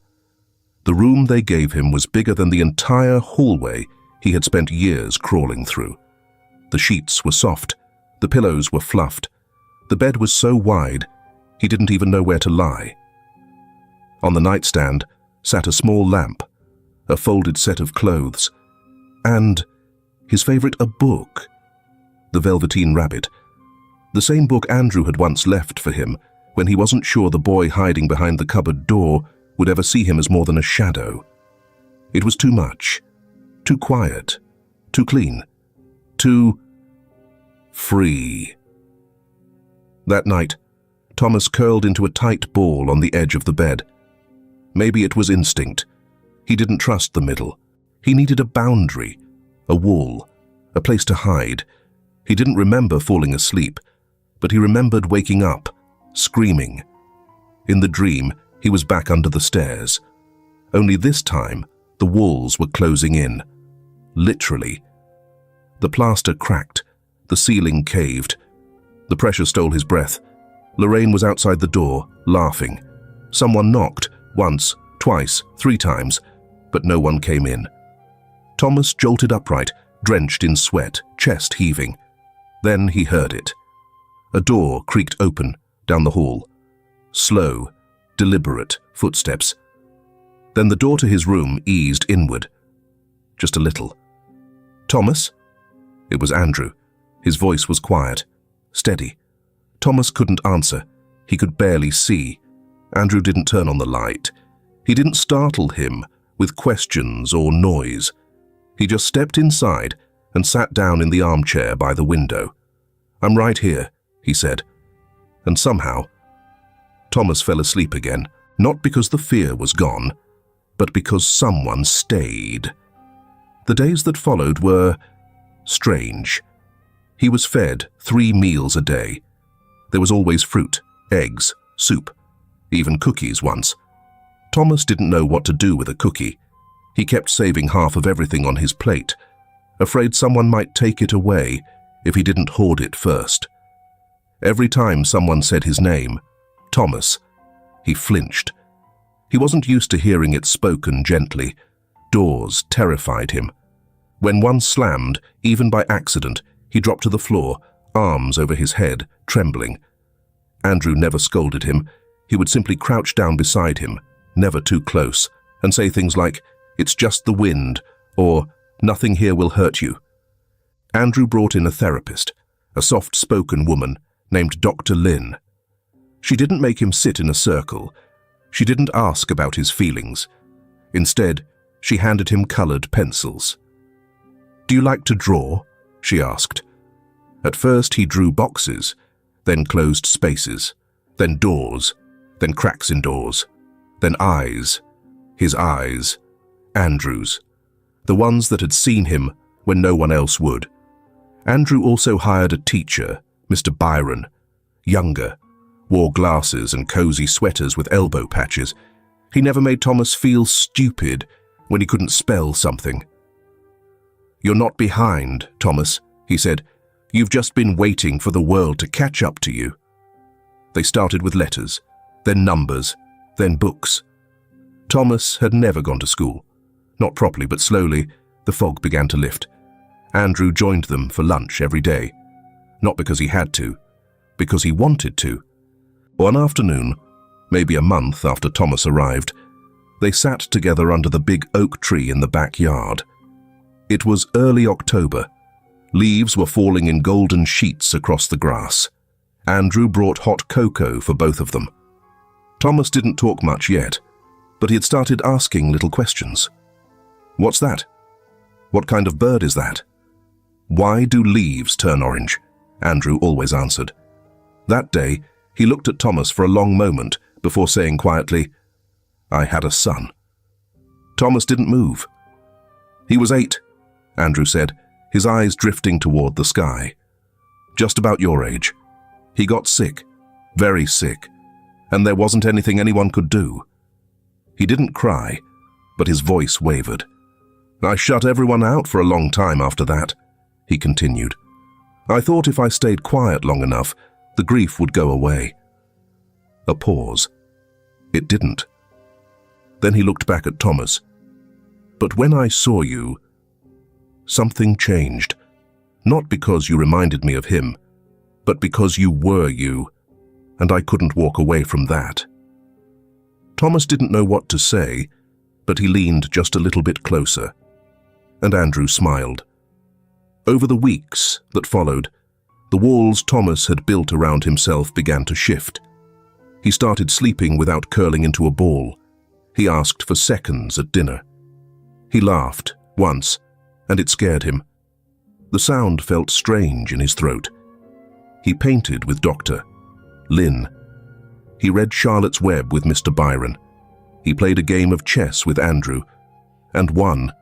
The room they gave him was bigger than the entire hallway he had spent years crawling through. The sheets were soft, the pillows were fluffed. The bed was so wide, he didn't even know where to lie. On the nightstand sat a small lamp, a folded set of clothes, and his favorite, a book, The Velveteen Rabbit, the same book Andrew had once left for him when he wasn't sure the boy hiding behind the cupboard door would ever see him as more than a shadow. It was too much, too quiet, too clean, too free. That night, Thomas curled into a tight ball on the edge of the bed. Maybe it was instinct. He didn't trust the middle. He needed a boundary, a wall, a place to hide. He didn't remember falling asleep, but he remembered waking up, screaming. In the dream, he was back under the stairs. Only this time, the walls were closing in. Literally. The plaster cracked. The ceiling caved. The pressure stole his breath. Lorraine was outside the door, laughing. Someone knocked, once, twice, 3 times, but no one came in. Thomas jolted upright, drenched in sweat, chest heaving. Then he heard it. A door creaked open down the hall. Slow, deliberate footsteps. Then the door to his room eased inward. Just a little. "Thomas?" It was Andrew. His voice was quiet, steady. Thomas couldn't answer. He could barely see. Andrew didn't turn on the light. He didn't startle him with questions or noise. He just stepped inside and sat down in the armchair by the window. "I'm right here," he said. And somehow, Thomas fell asleep again, not because the fear was gone, but because someone stayed. The days that followed were strange. He was fed 3 meals a day. There was always fruit, eggs, soup, even cookies once. Thomas didn't know what to do with a cookie. He kept saving half of everything on his plate, afraid someone might take it away if he didn't hoard it first. Every time someone said his name, Thomas, he flinched. He wasn't used to hearing it spoken gently. Doors terrified him. When one slammed, even by accident, he dropped to the floor, arms over his head, trembling. Andrew never scolded him. He would simply crouch down beside him, never too close, and say things like, "It's just the wind," or "Nothing here will hurt you." Andrew brought in a therapist, a soft-spoken woman named Dr. Lynn. She didn't make him sit in a circle. She didn't ask about his feelings. Instead, she handed him colored pencils. "Do you like to draw?" she asked. At first he drew boxes, then closed spaces, then doors, then cracks in doors, then eyes. His eyes, Andrew's, the ones that had seen him when no one else would. Andrew also hired a teacher, Mr. Byron, younger, wore glasses and cozy sweaters with elbow patches. He never made Thomas feel stupid when he couldn't spell something. "You're not behind, Thomas," he said. "You've just been waiting for the world to catch up to you." They started with letters, then numbers, then books. Thomas had never gone to school. Not properly, but slowly, the fog began to lift. Andrew joined them for lunch every day. Not because he had to, because he wanted to. One afternoon, maybe a month after Thomas arrived, they sat together under the big oak tree in the backyard. It was early October. Leaves were falling in golden sheets across the grass. Andrew brought hot cocoa for both of them. Thomas didn't talk much yet, but he had started asking little questions. What's that? What kind of bird is that? Why do leaves turn orange? Andrew always answered. That day, he looked at Thomas for a long moment before saying quietly, I had a son. Thomas didn't move. He was 8, Andrew said, his eyes drifting toward the sky. Just about your age. He got sick, very sick, and there wasn't anything anyone could do. He didn't cry, but his voice wavered. I shut everyone out for a long time after that, he continued. I thought if I stayed quiet long enough, the grief would go away. A pause. It didn't. Then he looked back at Thomas. But when I saw you, something changed. Not because you reminded me of him, but because you were you, and I couldn't walk away from that. Thomas didn't know what to say, but he leaned just a little bit closer, and Andrew smiled. Over the weeks that followed, the walls Thomas had built around himself began to shift. He started sleeping without curling into a ball. He asked for seconds at dinner. He laughed once, and it scared him. The sound felt strange in his throat. He painted with Dr. Lynn. He read Charlotte's Web with Mr. Byron. He played a game of chess with Andrew, and won,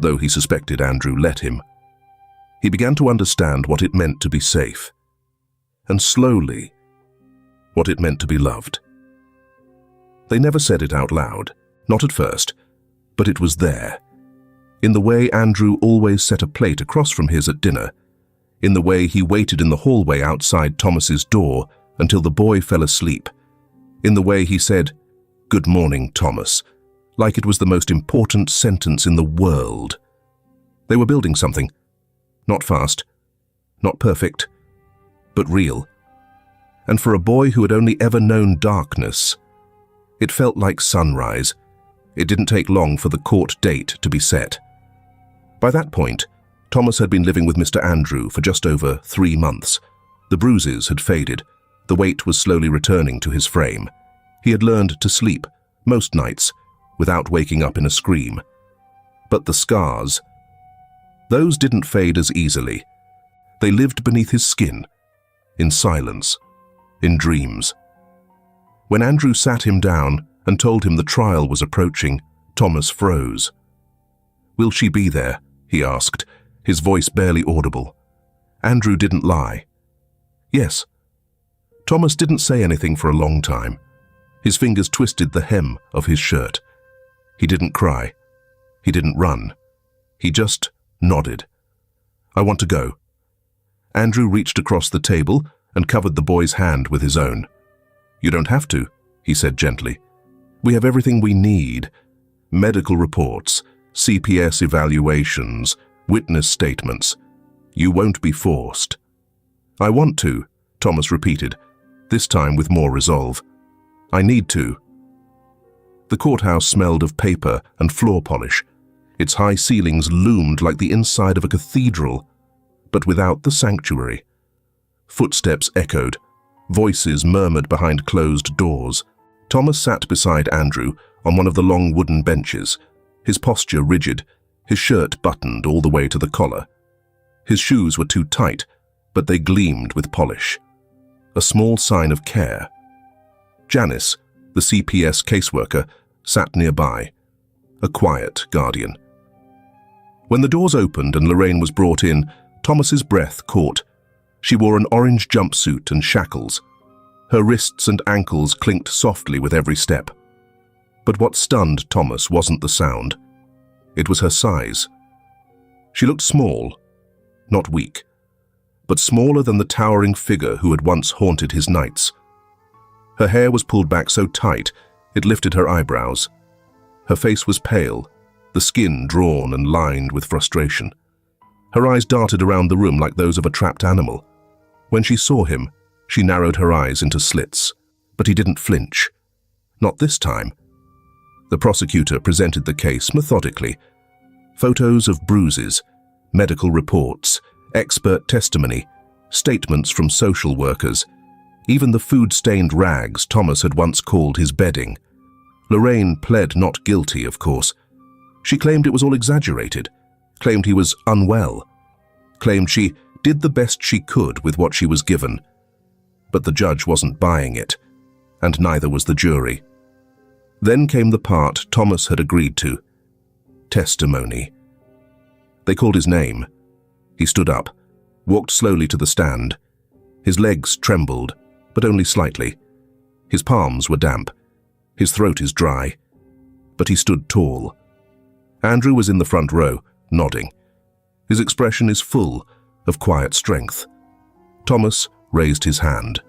though he suspected Andrew let him. He began to understand what it meant to be safe, and slowly, what it meant to be loved. They never said it out loud, not at first, but it was there. In the way Andrew always set a plate across from his at dinner, in the way he waited in the hallway outside Thomas's door until the boy fell asleep, in the way he said, "Good morning, Thomas," like it was the most important sentence in the world. They were building something. Not fast, not perfect, but real. And for a boy who had only ever known darkness, it felt like sunrise. It didn't take long for the court date to be set. By that point, Thomas had been living with Mr. Andrew for just over 3 months. The bruises had faded. The weight was slowly returning to his frame. He had learned to sleep, most nights, without waking up in a scream. But the scars, those didn't fade as easily. They lived beneath his skin, in silence, in dreams. When Andrew sat him down and told him the trial was approaching, Thomas froze. "Will she be there?" he asked, his voice barely audible. Andrew didn't lie. "Yes." Thomas didn't say anything for a long time. His fingers twisted the hem of his shirt. He didn't cry. He didn't run. He just nodded. "I want to go." Andrew reached across the table and covered the boy's hand with his own. "You don't have to," he said gently. "We have everything we need. Medical reports, CPS evaluations, witness statements. You won't be forced." "I want to," Thomas repeated, this time with more resolve. "I need to." The courthouse smelled of paper and floor polish. Its high ceilings loomed like the inside of a cathedral, but without the sanctuary. Footsteps echoed. Voices murmured behind closed doors. Thomas sat beside Andrew on one of the long wooden benches, his posture rigid, his shirt buttoned all the way to the collar. His shoes were too tight, but they gleamed with polish. A small sign of care. Janice, the CPS caseworker, sat nearby, a quiet guardian. When the doors opened and Lorraine was brought in, Thomas's breath caught. She wore an orange jumpsuit and shackles. Her wrists and ankles clinked softly with every step. But what stunned Thomas wasn't the sound. It was her size. She looked small, not weak, but smaller than the towering figure who had once haunted his nights. Her hair was pulled back so tight it lifted her eyebrows. Her face was pale, the skin drawn and lined with frustration. Her eyes darted around the room like those of a trapped animal. When she saw him, she narrowed her eyes into slits, but he didn't flinch. Not this time. The prosecutor presented the case methodically. Photos of bruises, medical reports, expert testimony, statements from social workers, even the food-stained rags Thomas had once called his bedding. Lorraine pled not guilty, of course. She claimed it was all exaggerated, claimed he was unwell, claimed she did the best she could with what she was given. But the judge wasn't buying it, and neither was the jury. Then came the part Thomas had agreed to. Testimony. They called his name. He stood up, walked slowly to the stand. His legs trembled, but only slightly. His palms were damp. His throat is dry. But he stood tall. Andrew was in the front row, nodding. His expression is full of quiet strength. Thomas raised his hand,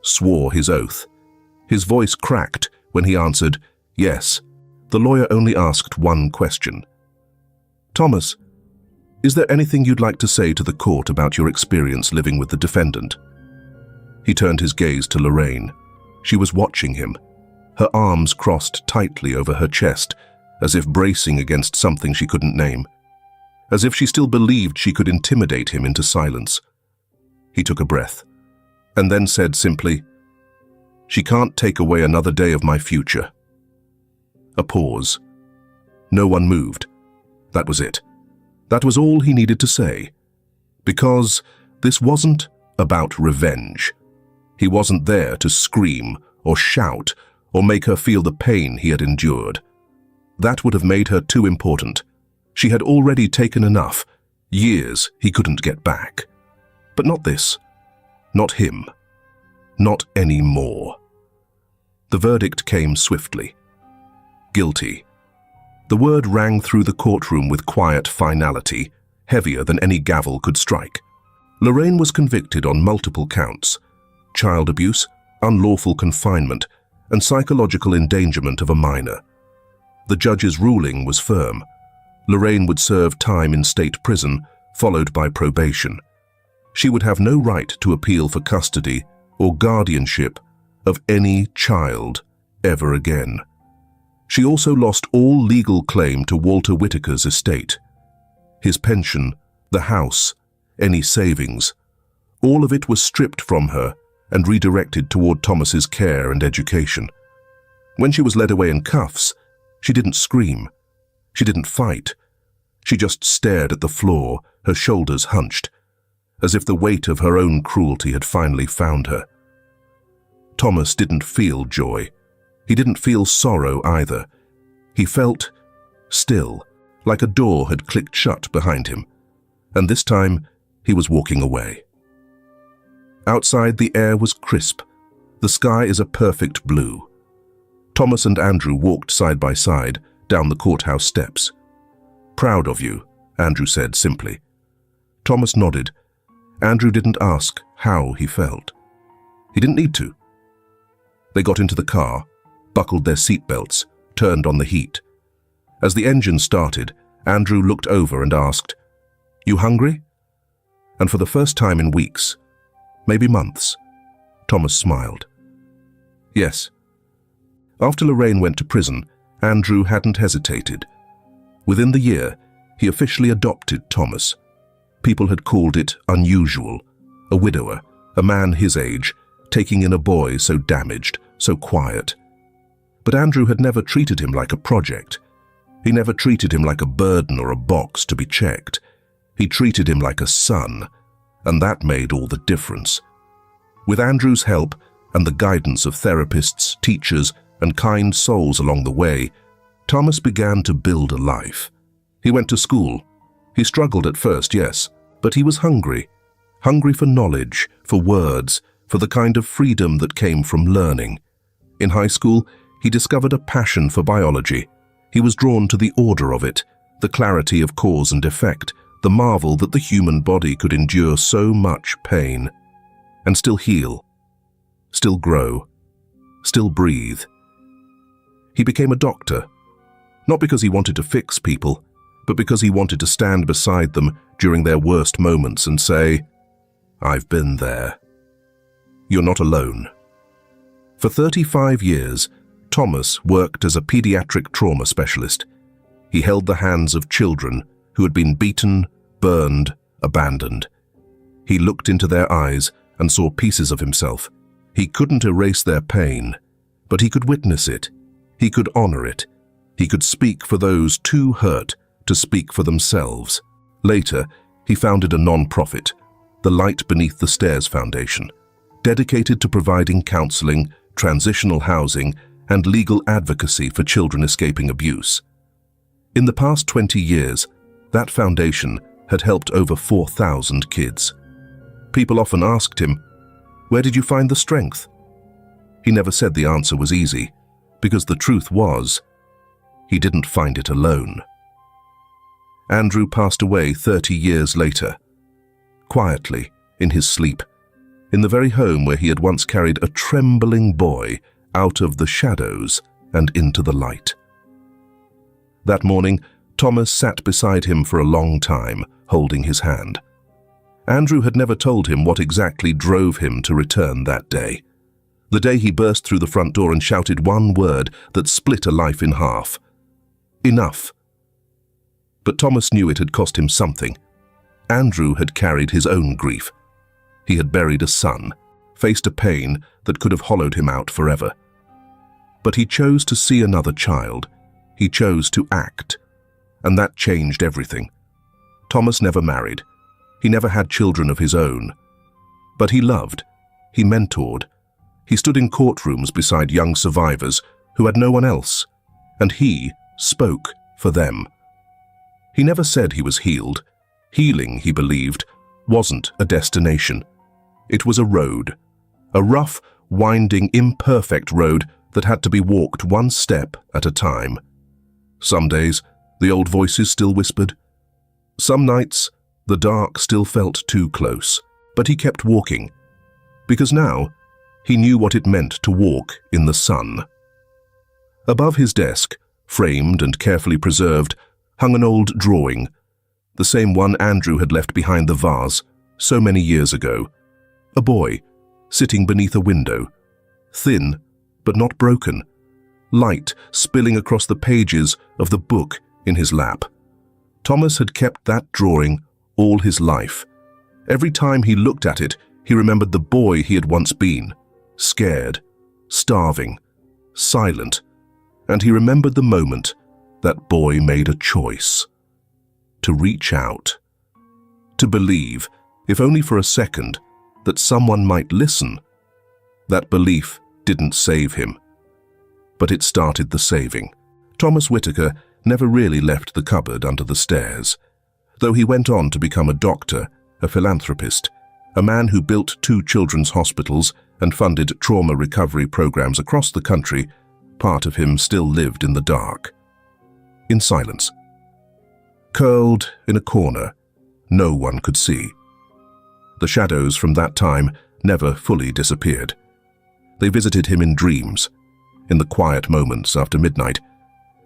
swore his oath. His voice cracked when he answered, yes. The lawyer only asked one question. Thomas, is there anything you'd like to say to the court about your experience living with the defendant? He turned his gaze to Lorraine. She was watching him, her arms crossed tightly over her chest, as if bracing against something she couldn't name, as if she still believed she could intimidate him into silence. He took a breath, and then said simply, "She can't take away another day of my future." A pause. No one moved. That was it. That was all he needed to say. Because this wasn't about revenge. He wasn't there to scream or shout or make her feel the pain he had endured. That would have made her too important. She had already taken enough, years he couldn't get back. But not this. Not him. Not anymore. The verdict came swiftly. Guilty. The word rang through the courtroom with quiet finality, heavier than any gavel could strike. Lorraine was convicted on multiple counts: child abuse, unlawful confinement, and psychological endangerment of a minor. The judge's ruling was firm. Lorraine would serve time in state prison, followed by probation. She would have no right to appeal for custody or guardianship of any child ever again. She also lost all legal claim to Walter Whitaker's estate. His pension, the house, any savings, all of it was stripped from her and redirected toward Thomas's care and education. When she was led away in cuffs, she didn't scream. She didn't fight. She just stared at the floor, her shoulders hunched, as if the weight of her own cruelty had finally found her. Thomas didn't feel joy. He didn't feel sorrow either. He felt still, like a door had clicked shut behind him, and this time he was walking away. Outside, the air was crisp. The sky is a perfect blue. Thomas and Andrew walked side by side down the courthouse steps. "Proud of you," Andrew said simply. Thomas nodded. Andrew didn't ask how he felt. He didn't need to. They got into the car, buckled their seatbelts, turned on the heat. As the engine started, Andrew looked over and asked, "You hungry?" And for the first time in weeks, maybe months, Thomas smiled. Yes. After Lorraine went to prison, Andrew hadn't hesitated. Within the year, he officially adopted Thomas. People had called it unusual. A widower, a man his age, taking in a boy so damaged, so quiet. But Andrew had never treated him like a project. He never treated him like a burden or a box to be checked. He treated him like a son, and that made all the difference. With Andrew's help and the guidance of therapists, teachers, and kind souls along the way, Thomas began to build a life. He went to school. He struggled at first, yes, but he was hungry. Hungry for knowledge, for words, for the kind of freedom that came from learning. In high school, he discovered a passion for biology. He was drawn to the order of it, the clarity of cause and effect, the marvel that the human body could endure so much pain and still heal, still grow, still breathe. He became a doctor, Not because he wanted to fix people, but because he wanted to stand beside them during their worst moments and say, "I've been there. You're not alone." For 35 years, Thomas worked as a pediatric trauma specialist. He held the hands of children who had been beaten, burned, abandoned. He looked into their eyes and saw pieces of himself. He couldn't erase their pain, but he could witness it. He could honor it. He could speak for those too hurt to speak for themselves. Later, he founded a non-profit, the Light Beneath the Stairs Foundation, dedicated to providing counseling, transitional housing, and legal advocacy for children escaping abuse. In the past 20 years, that foundation had helped over 4,000 kids. People often asked him, "Where did you find the strength?" He never said the answer was easy, because the truth was, he didn't find it alone. Andrew passed away 30 years later, quietly, in his sleep, in the very home where he had once carried a trembling boy out of the shadows and into the light. That morning, Thomas sat beside him for a long time, holding his hand. Andrew had never told him what exactly drove him to return that day. The day he burst through the front door and shouted one word that split a life in half. Enough. But Thomas knew it had cost him something. Andrew had carried his own grief. He had buried a son, faced a pain that could have hollowed him out forever. But he chose to see another child. He chose to act. And that changed everything. Thomas never married. He never had children of his own. But he loved. He mentored. He stood in courtrooms beside young survivors who had no one else, and he spoke for them. He never said he was healed. Healing, he believed, wasn't a destination. It was a road. A rough, winding, imperfect road that had to be walked one step at a time. Some days, the old voices still whispered. Some nights, the dark still felt too close. But he kept walking, because now he knew what it meant to walk in the sun. Above his desk, framed and carefully preserved, hung an old drawing, the same one Andrew had left behind the vase so many years ago. A boy, sitting beneath a window, thin but not broken, light spilling across the pages of the book in his lap. Thomas had kept that drawing all his life. Every time he looked at it, he remembered the boy he had once been, scared, starving, silent, and he remembered the moment that boy made a choice. To reach out. To believe, if only for a second, that someone might listen. That belief didn't save him, but it started the saving. Thomas Whitaker never really left the cupboard under the stairs, though he went on to become a doctor, a philanthropist, a man who built 2 children's hospitals and funded trauma recovery programs across the country. Part of him still lived in the dark, in silence. Curled in a corner, no one could see. The shadows from that time never fully disappeared. They visited him in dreams, in the quiet moments after midnight,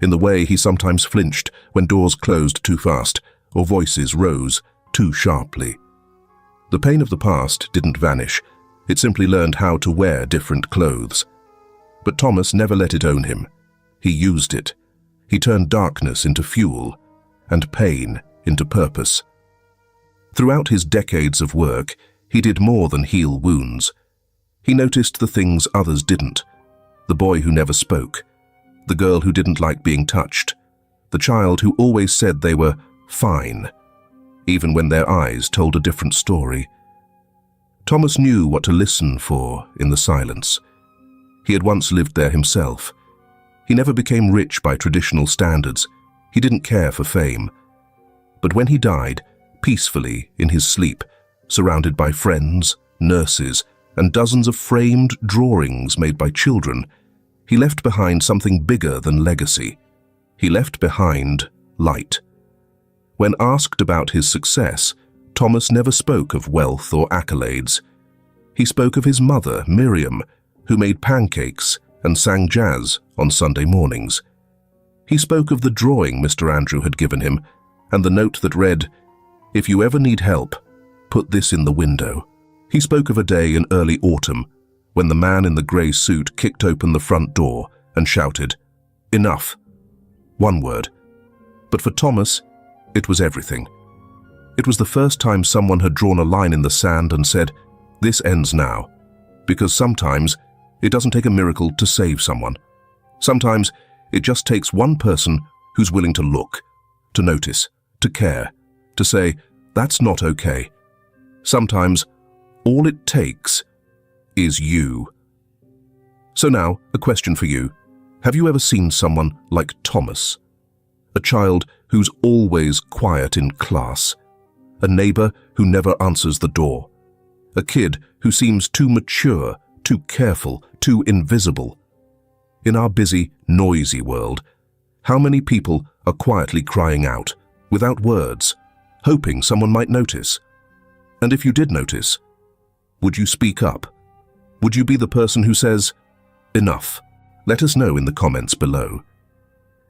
in the way he sometimes flinched when doors closed too fast or voices rose too sharply. The pain of the past didn't vanish. It simply learned how to wear different clothes. But Thomas never let it own him. He used it. He turned darkness into fuel and pain into purpose. Throughout his decades of work, he did more than heal wounds. He noticed the things others didn't. The boy who never spoke, the girl who didn't like being touched, the child who always said they were fine, even when their eyes told a different story. Thomas knew what to listen for in the silence. He had once lived there himself. He never became rich by traditional standards. He didn't care for fame. But when he died, peacefully in his sleep, surrounded by friends, nurses, and dozens of framed drawings made by children, he left behind something bigger than legacy. He left behind light. When asked about his success, Thomas never spoke of wealth or accolades. He spoke of his mother, Miriam, who made pancakes and sang jazz on Sunday mornings. He spoke of the drawing Mr. Andrew had given him, and the note that read, "If you ever need help, put this in the window." He spoke of a day in early autumn when the man in the grey suit kicked open the front door and shouted, "Enough." One word. But for Thomas, it was everything. It was the first time someone had drawn a line in the sand and said, "This ends now." Because sometimes it doesn't take a miracle to save someone. Sometimes it just takes one person who's willing to look, to notice, to care, to say, "That's not okay." Sometimes all it takes is you. So now, a question for you. Have you ever seen someone like Thomas? A child who's always quiet in class. A neighbor who never answers the door. A kid who seems too mature, too careful, too invisible. In our busy, noisy world, how many people are quietly crying out, without words, hoping someone might notice? And if you did notice, would you speak up? Would you be the person who says, "Enough"? Let us know in the comments below.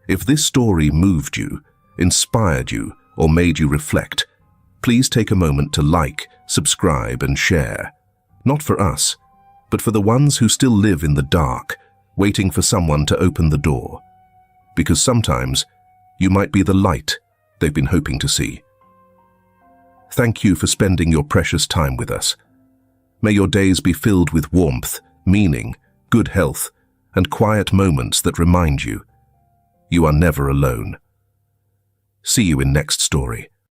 If this story moved you, inspired you, or made you reflect, please take a moment to like, subscribe, and share. Not for us, but for the ones who still live in the dark, waiting for someone to open the door. Because sometimes you might be the light they've been hoping to see. Thank you for spending your precious time with us. May your days be filled with warmth, meaning, good health, and quiet moments that remind you, you are never alone. See you in next story.